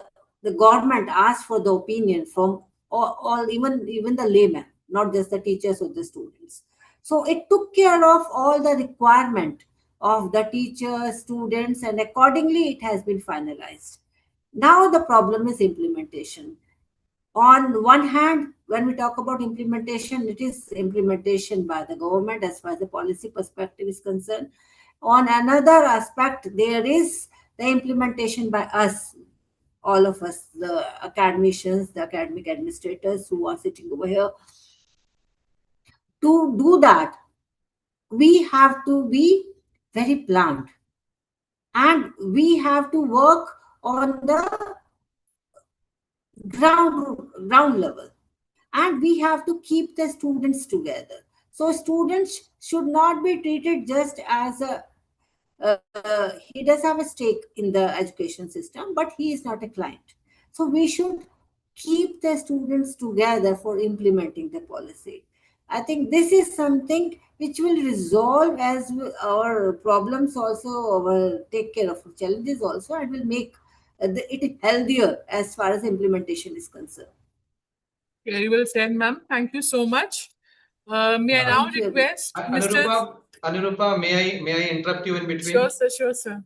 government asked for the opinion from all, even the laymen, not just the teachers or the students. So it took care of all the requirement of the teachers, students, and accordingly it has been finalized. Now the problem is implementation. On one hand, when we talk about implementation, it is implementation by the government as far as the policy perspective is concerned. On another aspect, there is the implementation by us, all of us, the academicians, the academic administrators who are sitting over here. To do that, we have to be very planned, and we have to work on the ground level, and we have to keep the students together. So students should not be treated just as a he does have a stake in the education system, but he is not a client. So we should keep the students together for implementing the policy. I think this is something which will resolve as our problems also, our take care of challenges also, and will make it healthier as far as implementation is concerned. Very well said, ma'am. Thank you so much. May I now Thank you. request Mr. Anurupa, may I interrupt you in between? Sure, sir. Sure, sir.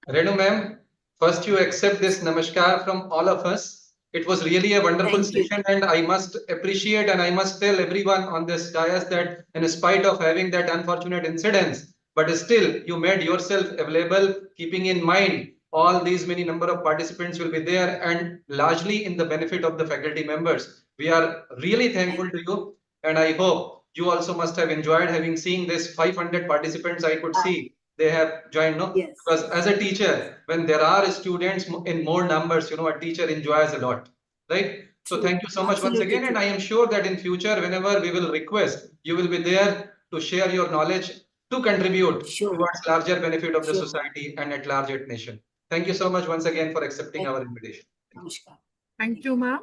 Renu ma'am, first you accept this namaskar from all of us. It was really a wonderful Thank you. session, and I must appreciate and I must tell everyone on this dais that in spite of having that unfortunate incidents, but still you made yourself available, keeping in mind all these many number of participants will be there and largely in the benefit of the faculty members. We are really thankful to you, and I hope you also must have enjoyed having seen this 500 participants I could see they have joined, no? Yes. Because as a teacher, when there are students in more numbers, a teacher enjoys a lot, right? So thank you so much once Absolutely again, and true. I am sure that in future, whenever we will request, you will be there to share your knowledge, to contribute Sure. towards larger benefit of the Sure. society and at large at nation. Thank you so much once again for accepting our invitation. Namaskar. Thank you, ma'am.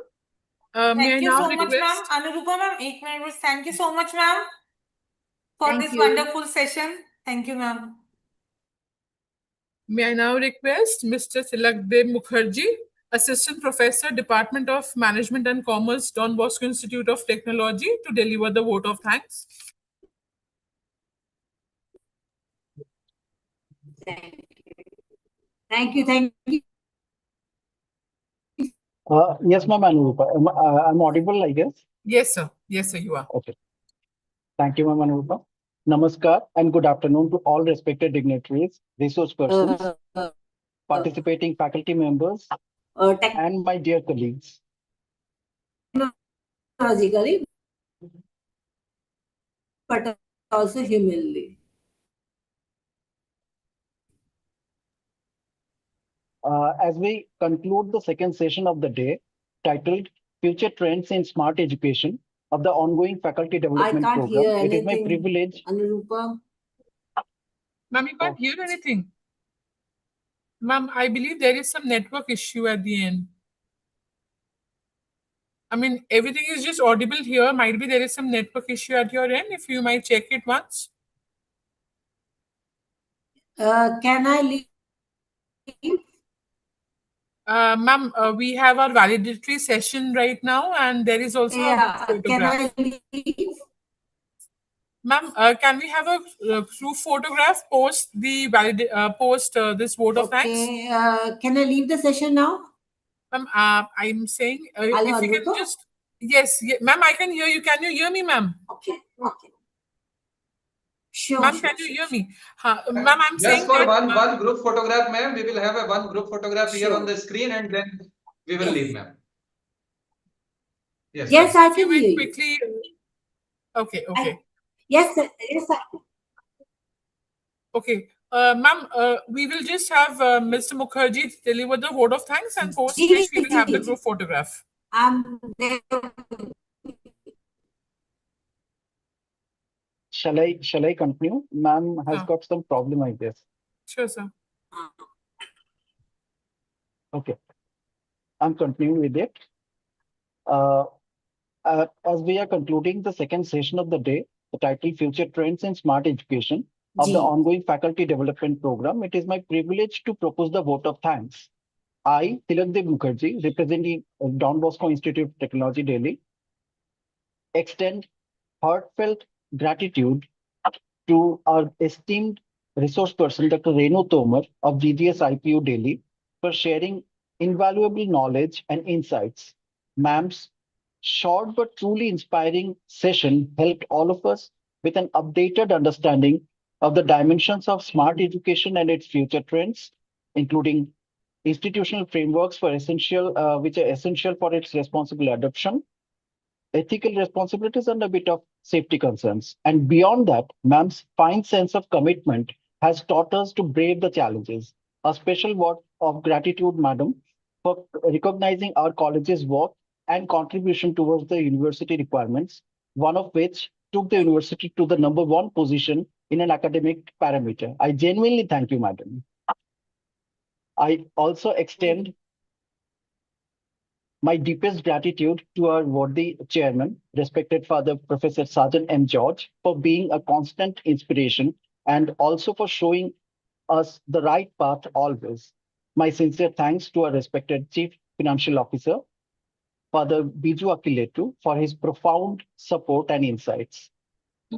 May I Thank you now so much, ma'am. request? Anurupa ma'am, 8 minutes. Thank you so much, ma'am, for Thank this you. wonderful session. Thank you, ma'am. May I now request Mr. Tilakdev Mukherjee, Assistant Professor, Department of Management and Commerce, Don Bosco Institute of Technology, to deliver the vote of thanks. Thank you. Thank you. Yes, ma'am, Anurupa. I'm audible, I guess. Yes, sir. Yes, sir, you are. Okay. Thank you, ma'am, Anurupa. Namaskar and good afternoon to all respected dignitaries, resource persons, participating faculty members, and my dear colleagues. Technologically, but also humanly. As we conclude the second session of the day, titled Future Trends in Smart Education of the ongoing faculty I development can't program, hear it is my anything, privilege. Anurupa. Ma'am, you can't hear anything. Ma'am, I believe there is some network issue at the end. I mean, everything is just audible here. Might be there is some network issue at your end. If you might check it once. Can I leave? Ma'am, we have our validatory session right now, and there is also a Yeah, can photograph. I leave? Ma'am, can we have a group photograph post the this vote of thanks? Okay. Can I leave the session now? Ma'am, I'm saying Hello, if you can Anurupa? just ma'am, I can hear you. Can you hear me, ma'am? Okay. Okay. Sure. Ma'am, Sure. can you Sure. hear me? Ma'am, I'm Just saying for that one group photograph, ma'am, we will have a one group photograph here on Sure. the screen, and then we will Yes. leave, ma'am. Yes, Yes, ma'am. I if you can will hear you. quickly. Okay, okay. Yes, sir. Yes, sir. Okay. Ma'am, we will just have Mr. Mukherjee deliver the vote of thanks, and post which we will have the group photograph. I'm there. Shall I continue? Ma'am has Sure. got some problem, I guess. Sure, sir. Okay, I'm continuing with it. As we are concluding the second session of the day, the title Future Trends in Smart Education of the Ji. ongoing faculty development program, it is my privilege to propose the vote of thanks. I, Tilakdev Mukherjee, representing Don Bosco Institute of Technology, Delhi, extend heartfelt gratitude to our esteemed resource person, Dr. Renu Tomar of GGS IPU Delhi, for sharing invaluable knowledge and insights. Ma'am's short but truly inspiring session helped all of us with an updated understanding of the dimensions of smart education and its future trends, including institutional frameworks for which are essential for its responsible adoption, ethical responsibilities, and a bit of safety concerns. And beyond that, ma'am's fine sense of commitment has taught us to brave the challenges. A special word of gratitude, madam, for recognizing our college's work and contribution towards the university requirements, one of which took the university to the #1 position in an academic parameter. I genuinely thank you, madam. I also extend my deepest gratitude to our worthy chairman, respected Father Professor Sajan M. George, for being a constant inspiration and also for showing us the right path always. My sincere thanks to our respected Chief Financial Officer, Father Biju Akiletu, for his profound support and insights.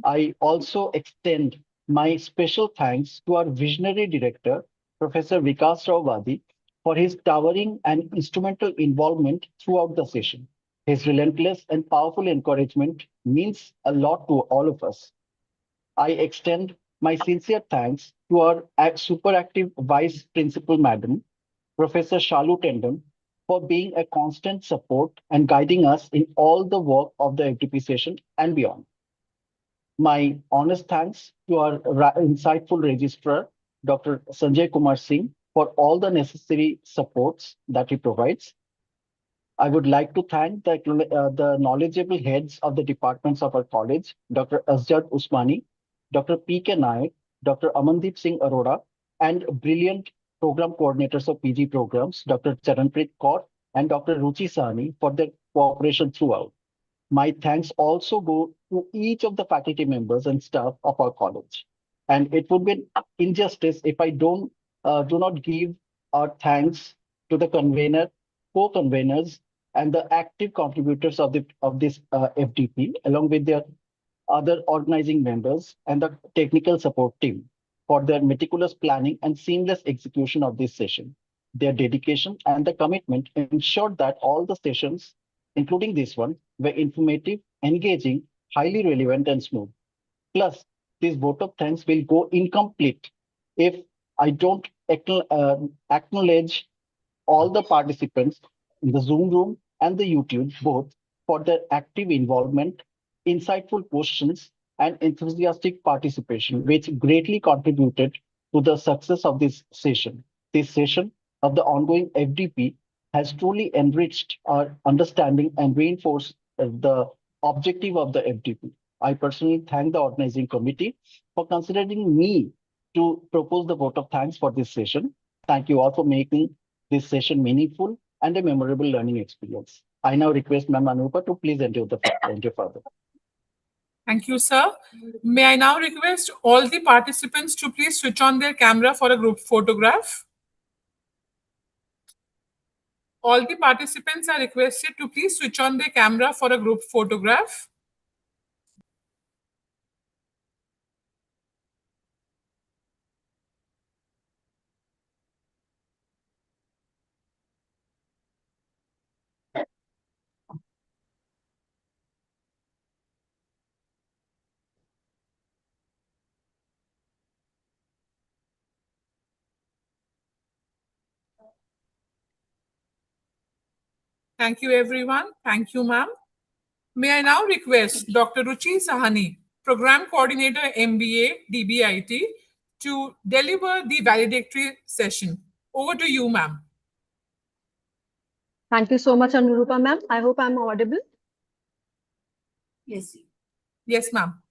I also extend my special thanks to our visionary director, Professor Vikas Rao Vadi, for his towering and instrumental involvement throughout the session. His relentless and powerful encouragement means a lot to all of us. I extend my sincere thanks to our super active Vice Principal Madam, Professor Shalu Tandon, for being a constant support and guiding us in all the work of the FDP session and beyond. My honest thanks to our insightful registrar, Dr. Sanjay Kumar Singh, for all the necessary supports that he provides. I would like to thank the knowledgeable heads of the departments of our college, Dr. Asjad Usmani, Dr. P.K. Naik, Dr. Amandeep Singh Arora, and brilliant program coordinators of PG programs, Dr. Charanpreet Kaur and Dr. Ruchi Sahni, for their cooperation throughout. My thanks also go to each of the faculty members and staff of our college. And it would be an injustice if I do not give our thanks to the convener, co-conveners, and the active contributors of this FDP, along with their other organizing members and the technical support team for their meticulous planning and seamless execution of this session. Their dedication and the commitment ensured that all the sessions, including this one, were informative, engaging, highly relevant, and smooth. Plus, this vote of thanks will go incomplete if I don't acknowledge all the participants in the Zoom room and the YouTube both for their active involvement, insightful questions, and enthusiastic participation, which greatly contributed to the success of this session. This session of the ongoing FDP has truly enriched our understanding and reinforced the objective of the FDP. I personally thank the organizing committee for considering me to propose the vote of thanks for this session. Thank you all for making this session meaningful and a memorable learning experience. I now request Ma'am Anupa to please enter further. Thank you, sir. May I now request all the participants to please switch on their camera for a group photograph? All the participants are requested to please switch on their camera for a group photograph. Thank you, everyone. Thank you, ma'am. May I now request Dr. Ruchi Sahani, Program Coordinator, MBA, DBIT, to deliver the valedictory session. Over to you, ma'am. Thank you so much, Anurupa ma'am. I hope I'm audible. Yes. Yes, ma'am.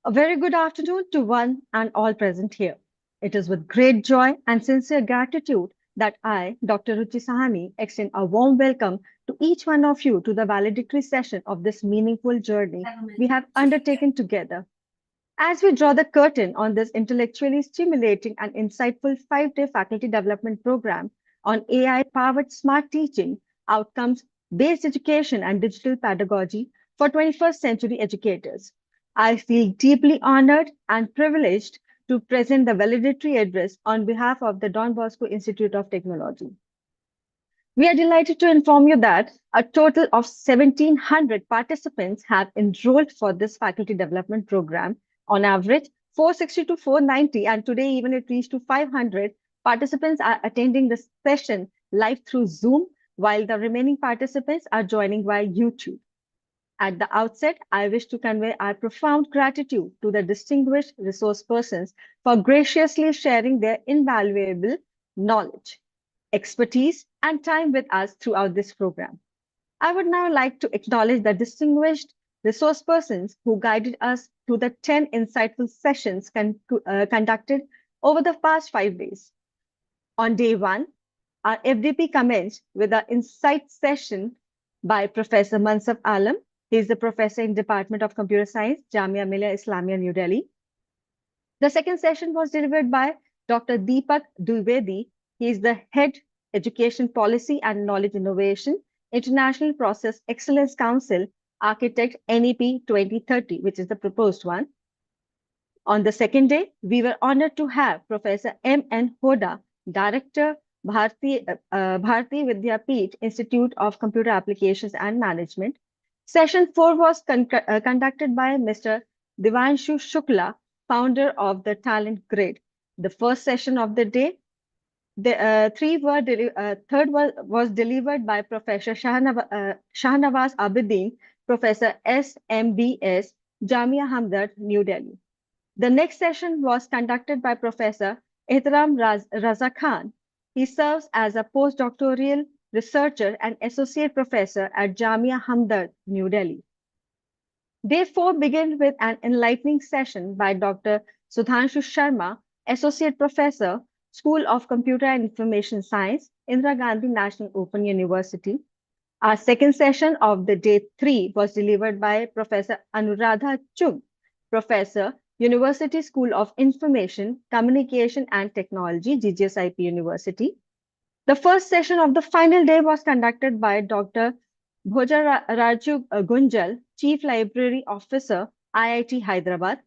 A very good afternoon to one and all present here. It is with great joy and sincere gratitude that I, Dr. Ruchi Sahani, extend a warm welcome to each one of you to the valedictory session of this meaningful journey we have undertaken together. As we draw the curtain on this intellectually stimulating and insightful 5-day faculty development program on AI-powered smart teaching, outcomes-based education, and digital pedagogy for 21st century educators, I feel deeply honored and privileged to present the valedictory address on behalf of the Don Bosco Institute of Technology. We are delighted to inform you that a total of 1,700 participants have enrolled for this faculty development program. On average, 460 to 490, and today even it reached to 500 participants are attending this session live through Zoom, while the remaining participants are joining via YouTube. At the outset, I wish to convey our profound gratitude to the distinguished resource persons for graciously sharing their invaluable knowledge, expertise, and time with us throughout this program. I would now like to acknowledge the distinguished resource persons who guided us through the 10 insightful sessions conducted over the past 5 days. On day one, our FDP commenced with an insight session by Professor Mansaf Alam. He is the professor in Department of Computer Science, Jamia Millia Islamia, New Delhi. The second session was delivered by Dr. Deepak Dwivedi. He is the head Education Policy and Knowledge Innovation, International Process Excellence Council, Architect NEP 2030, which is the proposed one. On the second day, we were honored to have Professor M.N. Hoda, Director, Bharati Vidyapeeth Institute of Computer Applications and Management. Session 4 was conducted by Mr. Divanshu Shukla, founder of the Talent Grid. The first session of the day, third was delivered by Professor Shahnawaz Abidin, Professor SMBS, Jamia Hamdard, New Delhi. The next session was conducted by Professor Ihtaram Raza Khan. He serves as a postdoctoral researcher and associate professor at Jamia Hamdard, New Delhi. Day 4 began with an enlightening session by Dr. Sudhanshu Sharma, associate professor, School of Computer and Information Science, Indira Gandhi National Open University. Our second session of the day 3 was delivered by Professor Anuradha Chugh, professor, University School of Information, Communication and Technology, GGSIP University. The first session of the final day was conducted by Dr. Bhojaraju Gunjal, Chief Library Officer, IIT Hyderabad.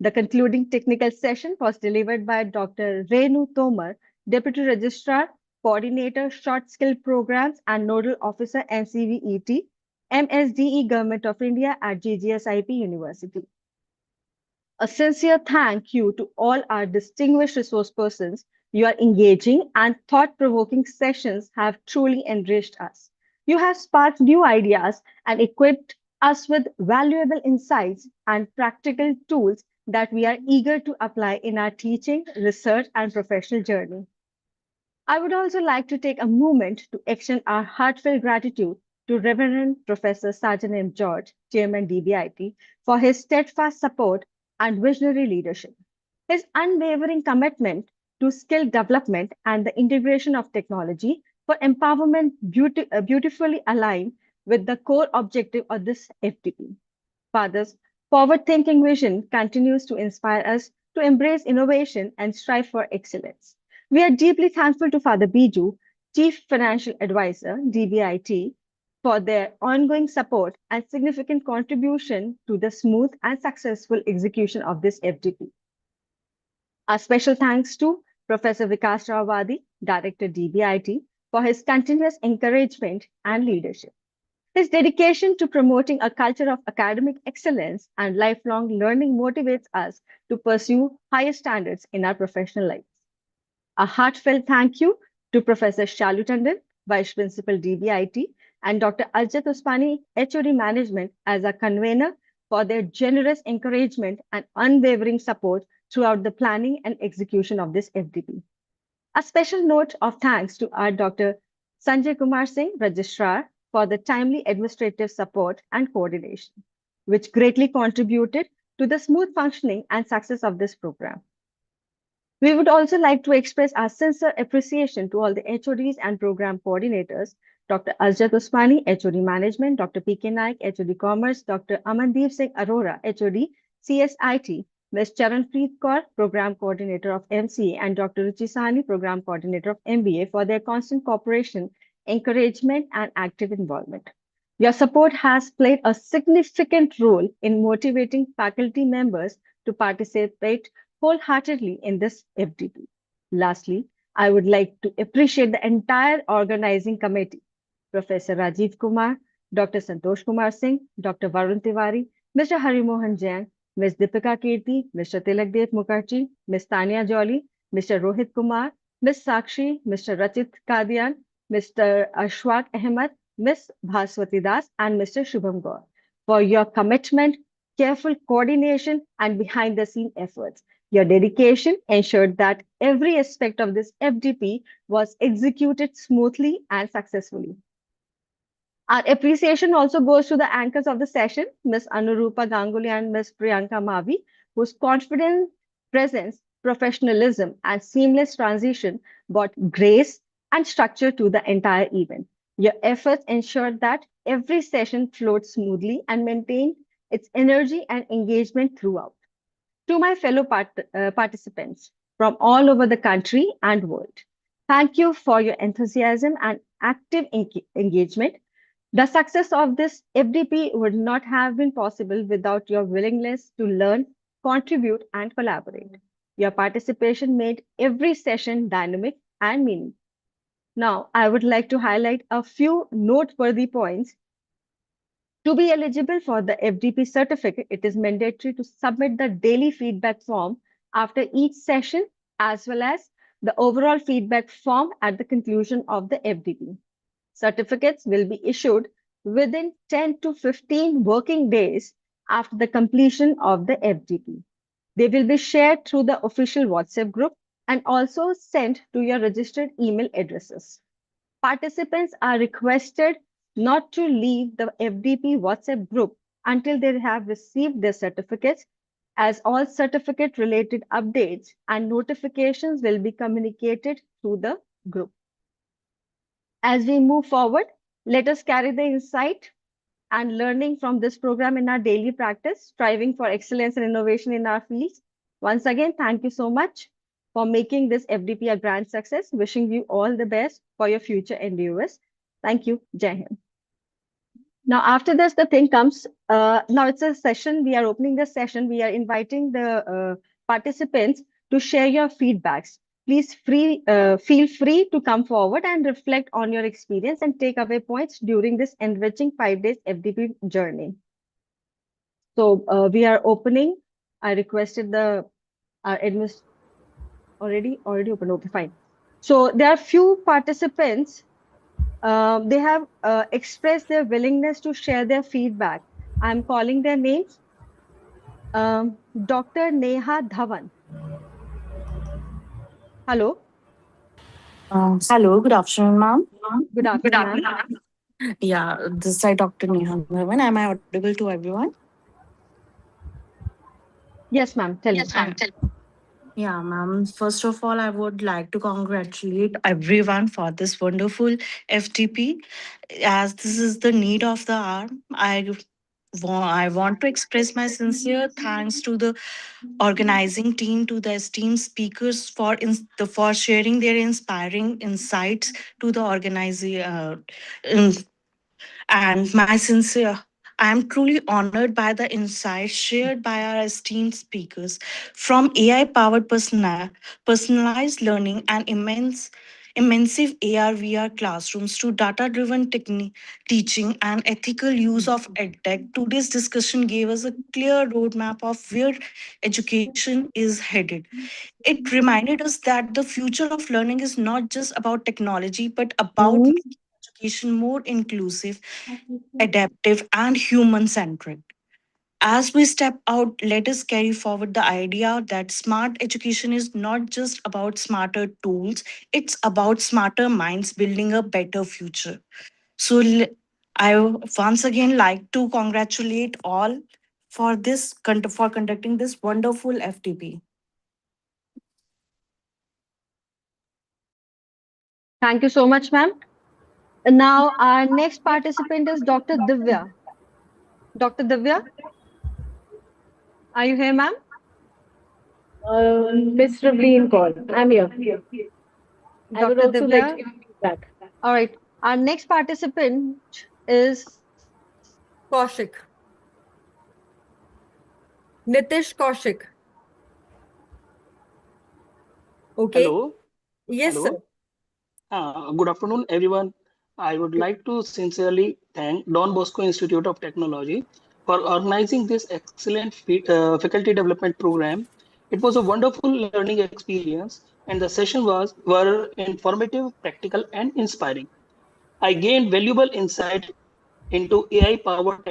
The concluding technical session was delivered by Dr. Renu Tomar, Deputy Registrar, Coordinator, Short Skill Programs and Nodal Officer, NCVET, MSDE Government of India at GGSIP University. A sincere thank you to all our distinguished resource persons. Your engaging and thought-provoking sessions have truly enriched us. You have sparked new ideas and equipped us with valuable insights and practical tools that we are eager to apply in our teaching, research, and professional journey. I would also like to take a moment to extend our heartfelt gratitude to Reverend Professor Sajan M. George, Chairman DBIT, for his steadfast support and visionary leadership. His unwavering commitment to skill development and the integration of technology for empowerment beautifully aligned with the core objective of this FDP. Father's forward-thinking vision continues to inspire us to embrace innovation and strive for excellence. We are deeply thankful to Father Biju, Chief Financial Advisor, DBIT, for their ongoing support and significant contribution to the smooth and successful execution of this FDP. A special thanks to Professor Vikas Rawadi, Director DBIT, for his continuous encouragement and leadership. His dedication to promoting a culture of academic excellence and lifelong learning motivates us to pursue higher standards in our professional lives. A heartfelt thank you to Professor Shalu Tandon, Vice Principal DBIT, and Dr. Ajit Usmani, HOD Management, as a convener for their generous encouragement and unwavering support throughout the planning and execution of this FDP. A special note of thanks to our Dr. Sanjay Kumar Singh, Registrar, for the timely administrative support and coordination, which greatly contributed to the smooth functioning and success of this program. We would also like to express our sincere appreciation to all the HODs and program coordinators, Dr. Azjat Usmani, HOD Management, Dr. PK Naik, HOD Commerce, Dr. Amandeep Singh Arora, HOD CSIT, Ms. Charanpreet Kaur, Program Coordinator of MCA, and Dr. Ruchi Sahani, Program Coordinator of MBA, for their constant cooperation, encouragement, and active involvement. Your support has played a significant role in motivating faculty members to participate wholeheartedly in this FDP. Lastly, I would like to appreciate the entire organizing committee, Professor Rajiv Kumar, Dr. Santosh Kumar Singh, Dr. Varun Tiwari, Mr. Harimohan Jain, Ms. Deepika Kirti, Mr. Tilakdev Mukherjee, Ms. Tanya Jolly, Mr. Rohit Kumar, Ms. Sakshi, Mr. Rachit Kadian, Mr. Ashwak Ahmed, Ms. Bhaswati Das, and Mr. Shubham Gaur for your commitment, careful coordination, and behind the scene efforts. Your dedication ensured that every aspect of this FDP was executed smoothly and successfully. Our appreciation also goes to the anchors of the session, Ms. Anurupa Ganguly and Ms. Priyanka Mavi, whose confident presence, professionalism, and seamless transition brought grace and structure to the entire event. Your efforts ensured that every session flowed smoothly and maintained its energy and engagement throughout. To my fellow participants from all over the country and world, thank you for your enthusiasm and active engagement. The success of this FDP would not have been possible without your willingness to learn, contribute, and collaborate. Your participation made every session dynamic and meaningful. Now, I would like to highlight a few noteworthy points. To be eligible for the FDP certificate, it is mandatory to submit the daily feedback form after each session, as well as the overall feedback form at the conclusion of the FDP. Certificates will be issued within 10 to 15 working days after the completion of the FDP. They will be shared through the official WhatsApp group and also sent to your registered email addresses. Participants are requested not to leave the FDP WhatsApp group until they have received their certificates, as all certificate related updates and notifications will be communicated through the group. As we move forward, let us carry the insight and learning from this program in our daily practice, striving for excellence and innovation in our fields. Once again, thank you so much for making this FDP a grand success. Wishing you all the best for your future endeavors. Thank you. Jai Hind. Now, after this, the thing comes. Now it's a session. We are opening the session. We are inviting the participants to share your feedbacks. Please feel free to come forward and reflect on your experience and take away points during this enriching 5 days FDP journey. So we are opening. I requested the already open. Okay, fine. So there are few participants. They have expressed their willingness to share their feedback. I'm calling their names. Dr. Neha Dhawan. Hello. Hello, good afternoon, ma'am. Good afternoon, ma'am. Yeah, this is Dr. Neha Bhavan. Am I audible to everyone? Yes, ma'am. Tell me. Yeah, ma'am. First of all, I would like to congratulate everyone for this wonderful FTP. As this is the need of the hour, I want to express my sincere thanks to the organizing team, to the esteemed speakers for sharing their inspiring insights to the organizing. And my sincere, I am truly honored by the insights shared by our esteemed speakers. From AI powered personalized learning and immersive AR VR classrooms to data driven teaching and ethical use of edtech, today's discussion gave us a clear roadmap of where education is headed. It reminded us that the future of learning is not just about technology, but about Mhm. making education more inclusive, adaptive, and human centric. As we step out, let us carry forward the idea that smart education is not just about smarter tools, it's about smarter minds building a better future. So I once again like to congratulate all for for conducting this wonderful FTP. Thank you so much, ma'am. Now, our next participant is Dr. Divya. Dr. Divya, are you here, ma'am? Miss Ravleen call. I'm here. I would Dr. also like to Divya. give feedback. All right. Our next participant is Kaushik. Nitish Kaushik. Okay. Hello, Yes, sir. hello. Good afternoon, everyone. I would like to sincerely thank Don Bosco Institute of Technology for organizing this excellent faculty development program. It was a wonderful learning experience, and the session was were informative, practical, and inspiring. I gained valuable insight into AI-powered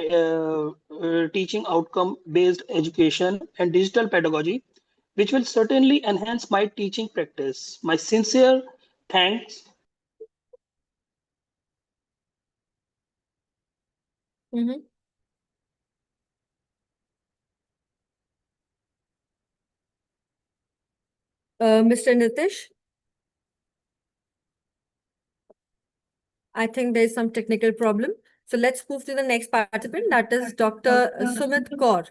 teaching outcome-based education and digital pedagogy, which will certainly enhance my teaching practice. My sincere thanks. Mm-hmm. Mr. Nitish, I think there's some technical problem. So let's move to the next participant, that is Dr. Sumit Kaur.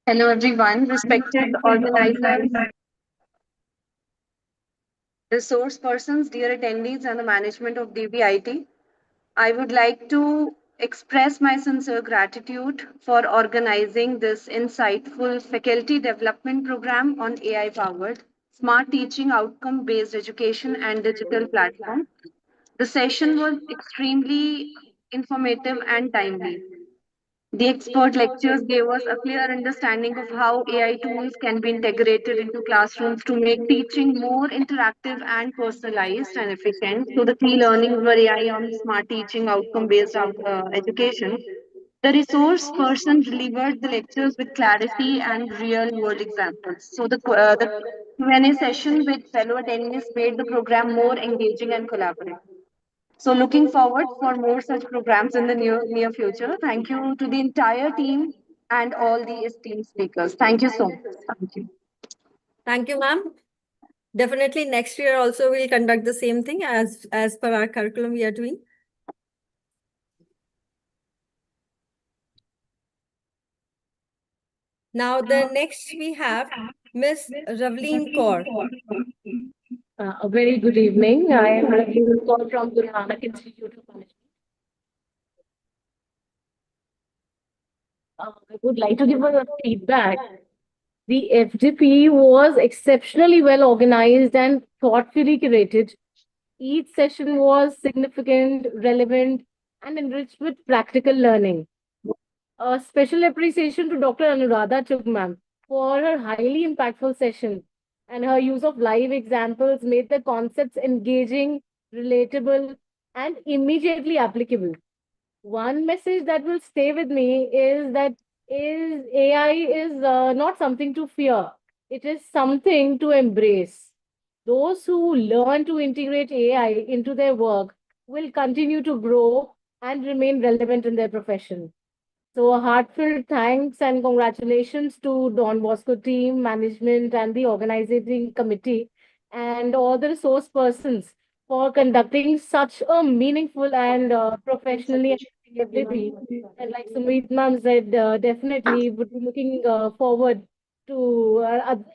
Hello, everyone. Respected organizers, resource persons, dear attendees, and the management of DBIT. I would like to express my sincere gratitude for organizing this insightful faculty development program on AI powered smart teaching, outcome based education, and digital platform. The session was extremely informative and timely. The expert lectures gave us a clear understanding of how AI tools can be integrated into classrooms to make teaching more interactive and personalized and efficient. So the key learnings were AI on smart teaching, outcome-based education. The resource person delivered the lectures with clarity and real-world examples. So the Q&A session with fellow attendees made the program more engaging and collaborative. So looking forward for more such programs in the near future. Thank you to the entire team and all the esteemed speakers. Thank you so much. Thank you. Thank you, ma'am. Definitely next year also we'll conduct the same thing as per our curriculum we are doing. Now the next we have Miss Ravleen Kaur. A very good evening. I am Ravleen call from Guru Nanak Institute of Management. I would like to give a feedback. The FDP was exceptionally well organized and thoughtfully curated. Each session was significant, relevant, and enriched with practical learning. A special appreciation to Dr. Anuradha Chugh ma'am for her highly impactful session, and her use of live examples made the concepts engaging, relatable, and immediately applicable. One message that will stay with me is that AI is not something to fear. It is something to embrace. Those who learn to integrate AI into their work will continue to grow and remain relevant in their profession. So a heartfelt thanks and congratulations to Don Bosco team, management, and the organizing committee, and all the resource persons for conducting such a meaningful and professionally activity. And like Sumit ma'am said, definitely would be looking forward to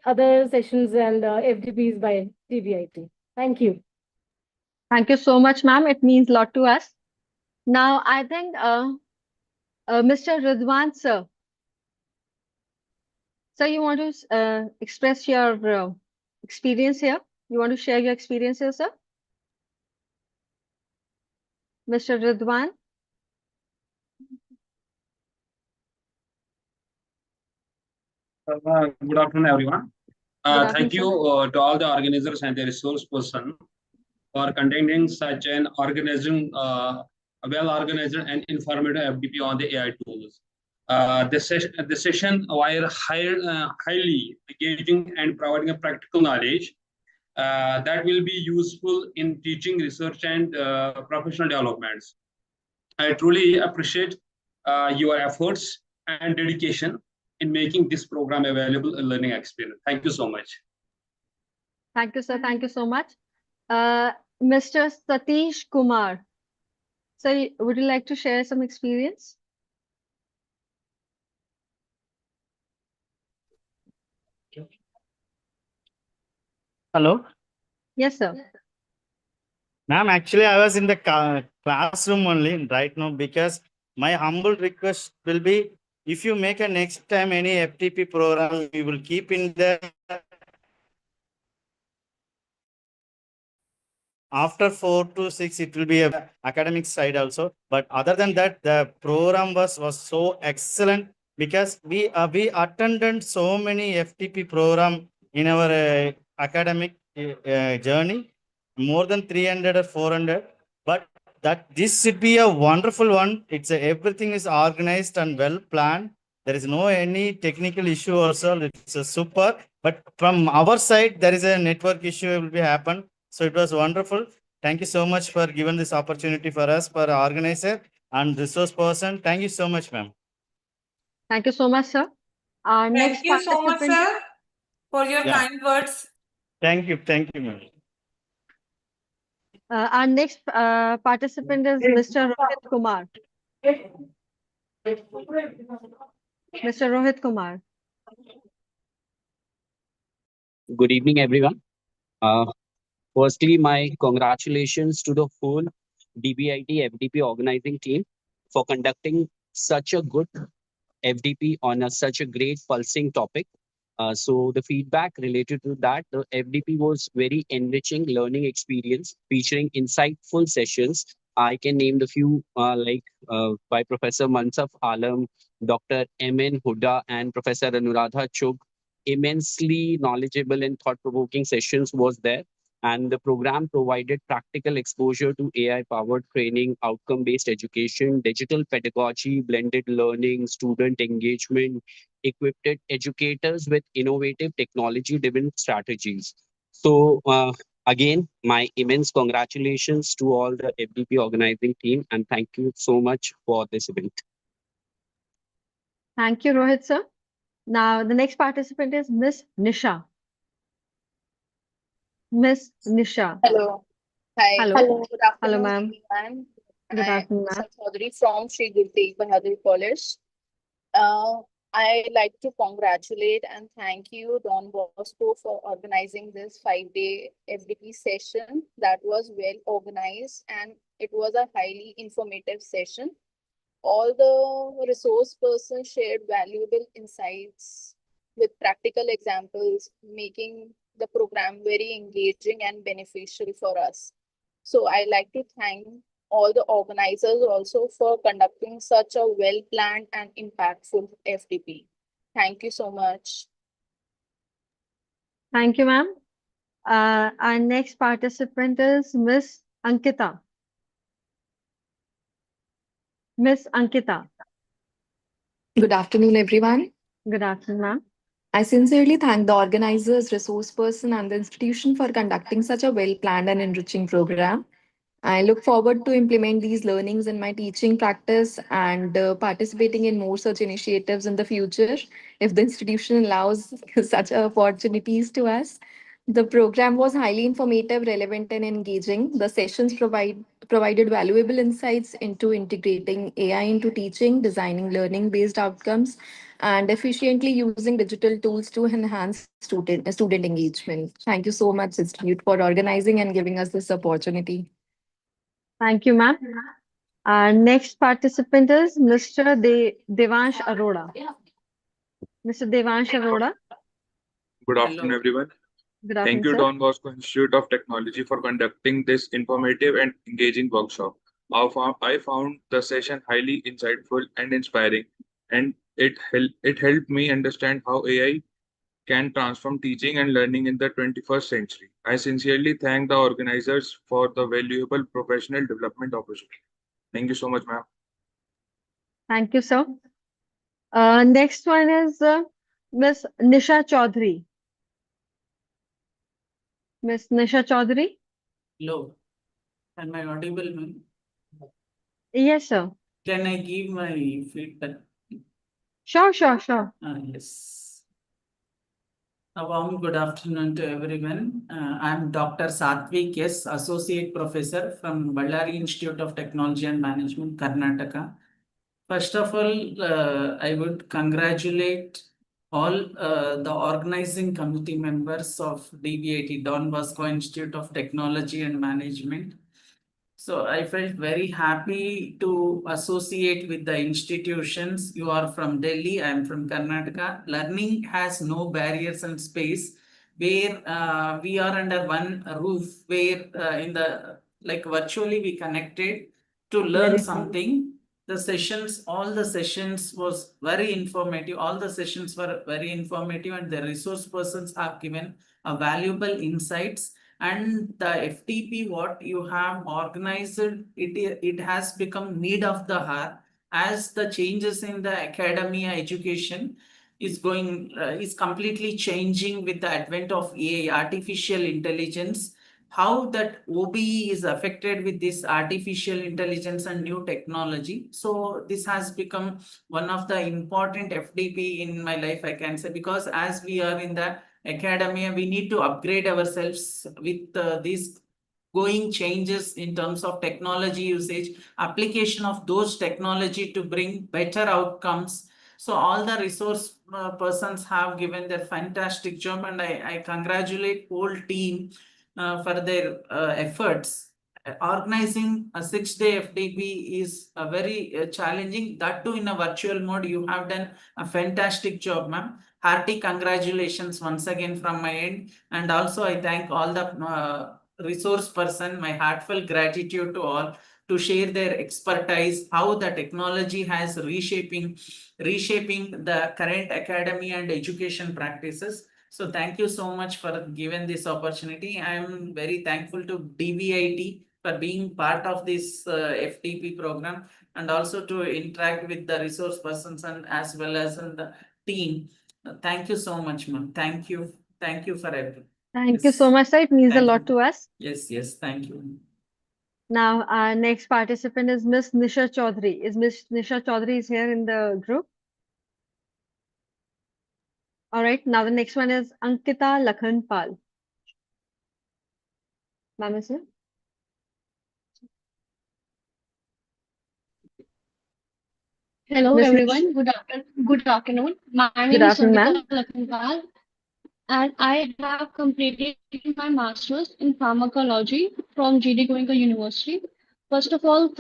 other sessions and FDPs by TVIT. Thank you. Thank you so much, ma'am. It means a lot to us. Now I think Mr. Ridwan sir. Sir, you want to express your experience here? You want to share your experience here, sir? Mr. Ridwan? Good afternoon, everyone. Good afternoon, Thank you to all the organizers and the resource person for conducting such an organizing, well organized and informative FDP on the AI tools. The session were highly engaging and providing a practical knowledge that will be useful in teaching, research, and professional developments. I truly appreciate your efforts and dedication in making this program available a learning experience. Thank you so much. Thank you, sir. Thank you so much. Mr. Satish Kumar. Sir, would you like to share some experience? Hello, Yes, sir. ma'am. Actually, I was in the classroom only right now because my humble request will be if you make a next time any FTP program, we will keep in the after 4 to 6, it will be a academic side also. But other than that, the program was so excellent because we attended so many FTP program in our academic journey, more than 300 or 400. But that this should be a wonderful one. It's everything is organized and well planned. There is no any technical issue also. It's a super. But from our side, there is a network issue will be happen. So it was wonderful. Thank you so much for giving this opportunity for us, for organizer and resource person. Thank you so much, ma'am. Thank you so much, sir. Our next Thank you so much, participant. sir, for your kind words. Thank you, ma'am. Our next participant is Mr. Rohit Kumar. Mr. Rohit Kumar. Good evening, everyone. Firstly, my congratulations to the whole DBIT FDP organizing team for conducting such a good FDP on such a great pulsing topic. So the feedback related to that, the FDP was very enriching learning experience featuring insightful sessions. I can name the few by Professor Mansaf Alam, Dr. M.N. Huda, and Professor Anuradha Chugh. Immensely knowledgeable and thought-provoking sessions was there. And the program provided practical exposure to AI-powered training, outcome-based education, digital pedagogy, blended learning, student engagement, equipped educators with innovative technology-driven strategies. So again, my immense congratulations to all the FDP organizing team, and thank you so much for this event. Thank you, Rohit, sir. Now, the next participant is Miss Nisha. Miss Nisha. Hello. Hi. Hello. Good Hello, afternoon, ma'am. everyone. Good I'm afternoon, ma'am. Chaudhary from Sri Guru Tegh Bahadur College. I like to congratulate and thank you, Don Bosco, for organizing this 5-day FDP session that was well organized, and it was a highly informative session. All the resource persons shared valuable insights with practical examples, making the program very engaging and beneficial for us. So I like to thank all the organizers also for conducting such a well-planned and impactful FDP. Thank you so much. Thank you, ma'am. Our next participant is Miss Ankita. Miss Ankita. Good afternoon, everyone. Good afternoon, ma'am. I sincerely thank the organizers, resource person, and the institution for conducting such a well-planned and enriching program. I look forward to implement these learnings in my teaching practice and participating in more such initiatives in the future if the institution allows such opportunities to us. The program was highly informative, relevant, and engaging. The sessions provided valuable insights into integrating AI into teaching, designing learning-based outcomes, and efficiently using digital tools to enhance student engagement. Thank you so much, Institute, for organizing and giving us this opportunity. Thank you, ma'am. Our next participant is Mr. Devansh Arora. Mr. Devansh Arora. Good afternoon, everyone. Good Thank afternoon, you, sir. Don Bosco Institute of Technology, for conducting this informative and engaging workshop. I found the session highly insightful and inspiring, and it helped me understand how AI can transform teaching and learning in the 21st century. I sincerely thank the organizers for the valuable professional development opportunity. Thank you so much, ma'am. Thank you, sir. Next one is Miss Nisha Chaudhary. Miss Nisha Chaudhary? Hello, am I audible, ma'am? Yes, sir. Can I give my feedback? Sure, sure, sure. Yes. A warm good afternoon to everyone. I'm Dr. Satvik S, Associate Professor from Ballari Institute of Technology and Management, Karnataka. First of all, I would congratulate all the organizing committee members of DBIT, Don Bosco Institute of Technology and Management. So I felt very happy to associate with the institutions. You are from Delhi, I am from Karnataka. Learning has no barriers and space where we are under one roof where in the like virtually we connected to learn Very something. The sessions, all the sessions was very informative. All the sessions were very informative and the resource persons have given a valuable insights and the FTP what you have organized it has become need of the hour as the changes in the academia education is going is completely changing with the advent of AI artificial intelligence how that OBE is affected with this artificial intelligence and new technology. So this has become one of the important FDP in my life, I can say, because as we are in the academia, we need to upgrade ourselves with these going changes in terms of technology usage, application of those technology to bring better outcomes. So all the resource persons have given their fantastic job and I congratulate whole team for their efforts. Organizing a 6-day FDP is a very challenging, that too in a virtual mode. You have done a fantastic job, ma'am. Hearty congratulations once again from my end. And also I thank all the resource person, my heartfelt gratitude to all to share their expertise, how the technology has reshaping the current academy and education practices. So thank you so much for giving this opportunity. I am very thankful to DBIT for being part of this FTP program and also to interact with the resource persons and as well as in the team. Thank you so much, ma'am. Thank you. Thank you for everything. Thank you so much, sir. It means a Thank lot you. to us. Yes, yes. Thank you. Now, our next participant is Miss Nisha Chaudhary. Is Miss Nisha Chaudhary is here in the group? All right. Now, the next one is Ankita Lakhanpal. Ma'am is here. Hello Miss Nish- everyone, good afternoon. My name Good is afternoon, Sangeeta ma'am. Lakhanpal and I have completed my master's in pharmacology from GD Goenka University. First of all,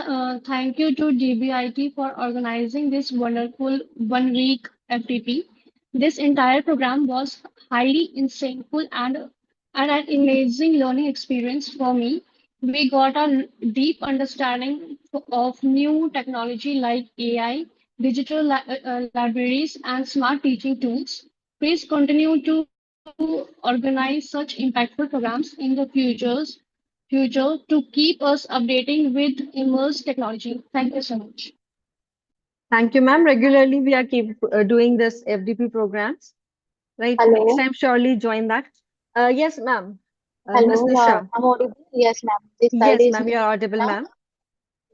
thank you to DBIT for organizing this wonderful 1 week FTP. This entire program was highly insightful and an amazing learning experience for me. We got a deep understanding of new technology like AI, digital libraries, and smart teaching tools. Please continue to organize such impactful programs in the future to keep us updating with immersed technology. Thank you so much. Thank you, ma'am. Regularly, we are keep doing this FDP programs. Right. Next Hello, time, surely join that. Yes, ma'am. Miss hello, Nisha. I'm audible. Yes, ma'am. This side Yes, is ma'am. You are audible, Nisha. ma'am.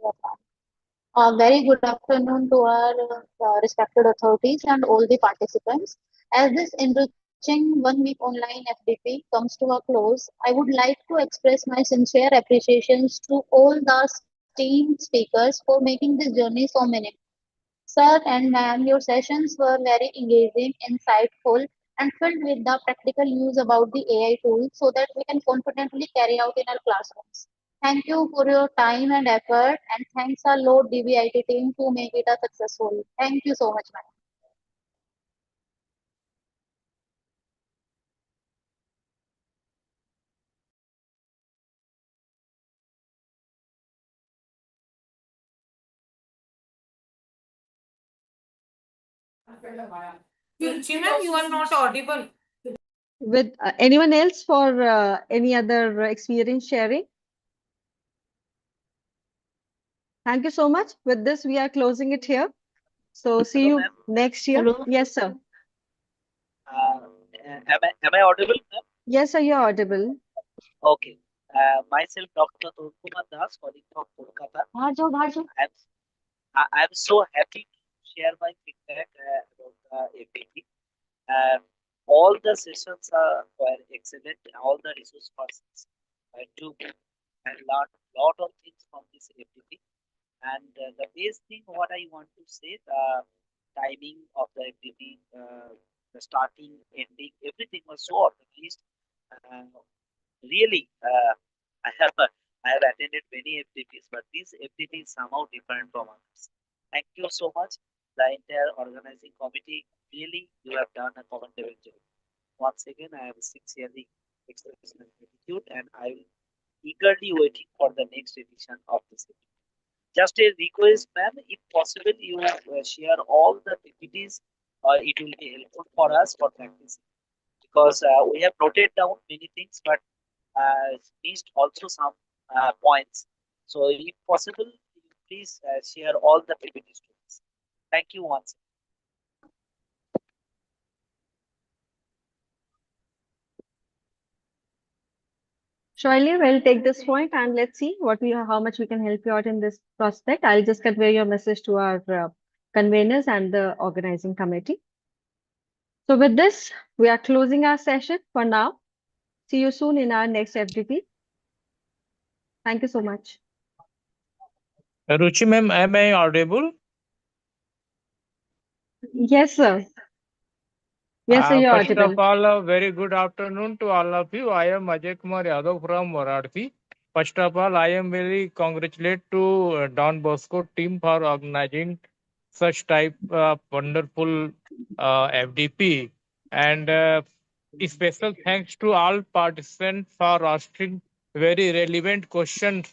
Yes, ma'am. Very good afternoon to our respected authorities and all the participants. As this enriching 1 week online FDP comes to a close, I would like to express my sincere appreciations to all the esteemed speakers for making this journey so meaningful. Sir and ma'am, your sessions were very engaging, insightful, and filled with the practical news about the AI tools so that we can confidently carry out in our classrooms. Thank you for your time and effort, and thanks a lot DBIT team to make it a successful. Thank you so much, ma'am. Ma'am, you are not audible. With anyone else for any other experience sharing? Thank you so much. With this, we are closing it here. So see Hello, you ma'am. next year. Hello. Yes, sir. Am I audible, ma'am? Yes, sir, you're audible. Okay. Myself, Dr. Kumar Das, calling from Kolkata. I'm, I'm so happy to share my feedback about the FDP. All the sessions were excellent. All the resource persons took and learned a lot of things from this FDP. And the best thing, what I want to say, the timing of the FDP, the starting, ending, everything was so organized. Uh, Really, I have attended many FDPs, but this FDP is somehow different from others. Thank you so much, the entire organizing committee. Really, you have done a commendable job. Once again, I have sincerely expressed my gratitude, and I will eagerly waiting for the next edition of this FDP. Just a request, ma'am, if possible, you share all the PPTs. It will be helpful for us for practicing because we have noted down many things, but missed also some points. So, if possible, please share all the PPTs to us. Thank you once. Surely we'll take this point and let's see how much we can help you out in this prospect. I'll just convey your message to our conveners and the organizing committee. So with this, we are closing our session for now. See you soon in our next FDP. Thank you so much. Ruchi ma'am, am I audible? Yes, sir. Yes, sir, you're First audible. of all, a very good afternoon to all of you. I am Ajay Kumar Yadav from Varanasi. First of all, I am very congratulate to Don Bosco team for organizing such type of wonderful FDP, and special thanks to all participants for asking very relevant questions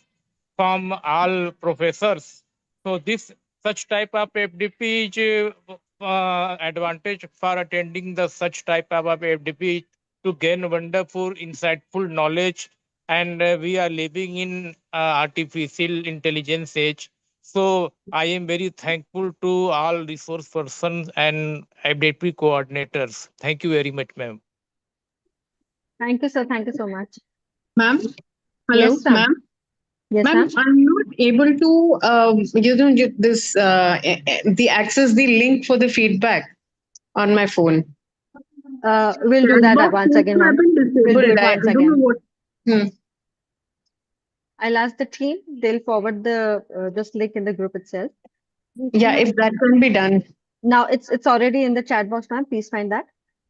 from all professors. So this such type of FDP is advantage for attending the such type of FDP to gain wonderful, insightful knowledge. And we are living in artificial intelligence age. So I am very thankful to all resource persons and FDP coordinators. Thank you very much, ma'am. Thank you, sir. Thank you so much. Ma'am? Hello, Yes, ma'am. ma'am? Yes, Ma'am, ma'am. I'm not able to this the access the link for the feedback on my phone. We'll do that once again, ma'am. We'll do it I once don't know again. what. I'll ask the team. They'll forward the this link in the group itself. Yeah, if that can be done. Now it's already in the chat box, ma'am. Please find that.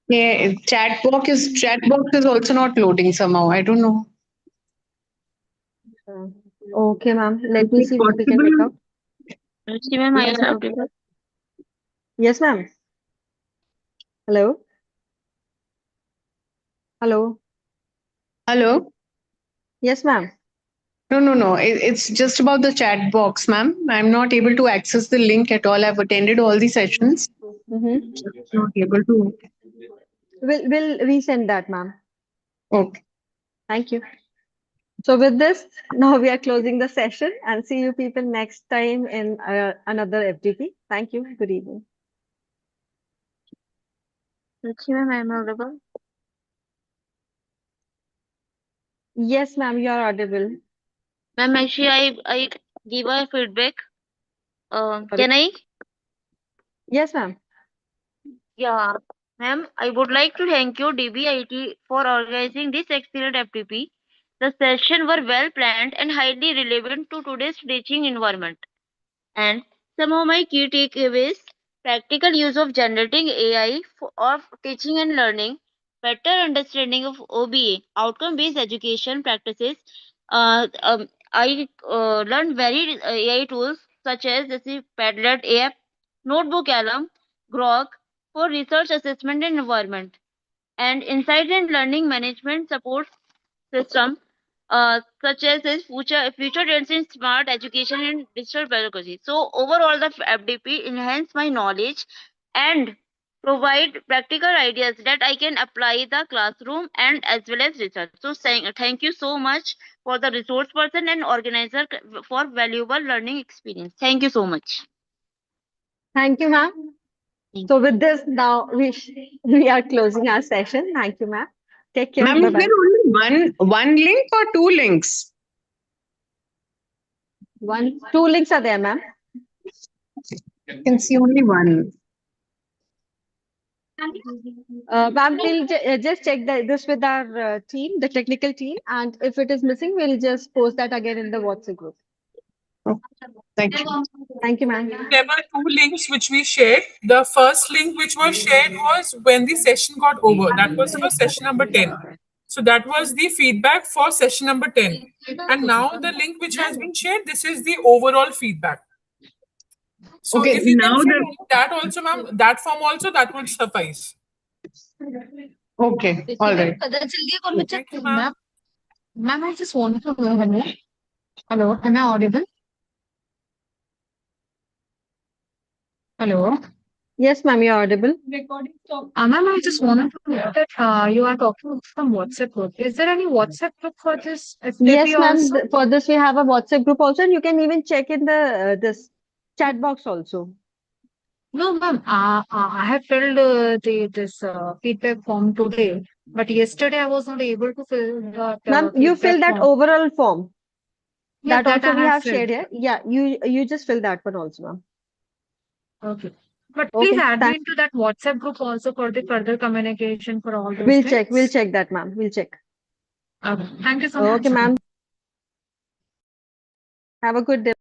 Yeah, chat box is also not loading somehow. I don't know. Okay, ma'am. Let Is me it see what we can make out. ma'am, are you audible? Yes, ma'am. Hello. Hello. Hello. Yes, ma'am. No. It's just about the chat box, ma'am. I'm not able to access the link at all. I've attended all the sessions. Not able to. We'll resend that, ma'am. Okay. Thank you. So with this, now we are closing the session and see you people next time in another FDP. Thank you. Good evening. Ma'am, I'm audible. Yes, ma'am, you are audible. Ma'am, actually, I give a feedback. Can I? Yes, ma'am. Yeah, ma'am, I would like to thank you, DBIT, for organizing this excellent FTP. The sessions were well planned and highly relevant to today's teaching environment. And some of my key takeaways: practical use of generating AI for teaching and learning, better understanding of OBA, outcome based education practices. I learned varied AI tools such as the Padlet AI, Notebook Alum, Grok for research assessment and environment, and insight and learning management support system such as this future trends in smart education and digital pedagogy. So overall, the FDP enhance my knowledge and provide practical ideas that I can apply the classroom and as well as research. So thank you so much for the resource person and organizer for valuable learning experience. Thank you so much. Thank you, ma'am. So with this, now we are closing our session. Thank you, ma'am. Take care. Ma'am, is Bye-bye. there only one link or two links? Two links are there, ma'am. I can see only one. Ma'am, we'll just check this with our team, the technical team, and if it is missing, we'll just post that again in the WhatsApp group. Thank you. Thank you, ma'am. There were two links which we shared. The first link which was shared was when the session got over. That was for session number 10. So that was the feedback for session number 10. And now the link which has been shared, this is the overall feedback. So Okay, if you now can fill that also, ma'am, that form also, that would suffice. Okay, all right. Thank you, ma'am. Ma'am, I just wanted to know, hello? Hello, am I audible? Hello? Yes, ma'am, you're audible. Ma'am, I just wanted to know that you are talking from WhatsApp group. Is there any WhatsApp group for this FDP Yes, ma'am. also? For this, we have a WhatsApp group also, and you can even check in the this chat box also. No, ma'am. I have filled this feedback form today, but yesterday I was not able to fill that Ma'am, you fill feedback that form. overall form. Yeah, That also I we have filled. shared here. Yeah, you just fill that one also, ma'am. Okay. But please Okay, add me thank- into that WhatsApp group also for the further communication for all those We'll things. check. We'll check that, ma'am. We'll check. Okay. Thank you so much. Okay, ma'am. Have a good day.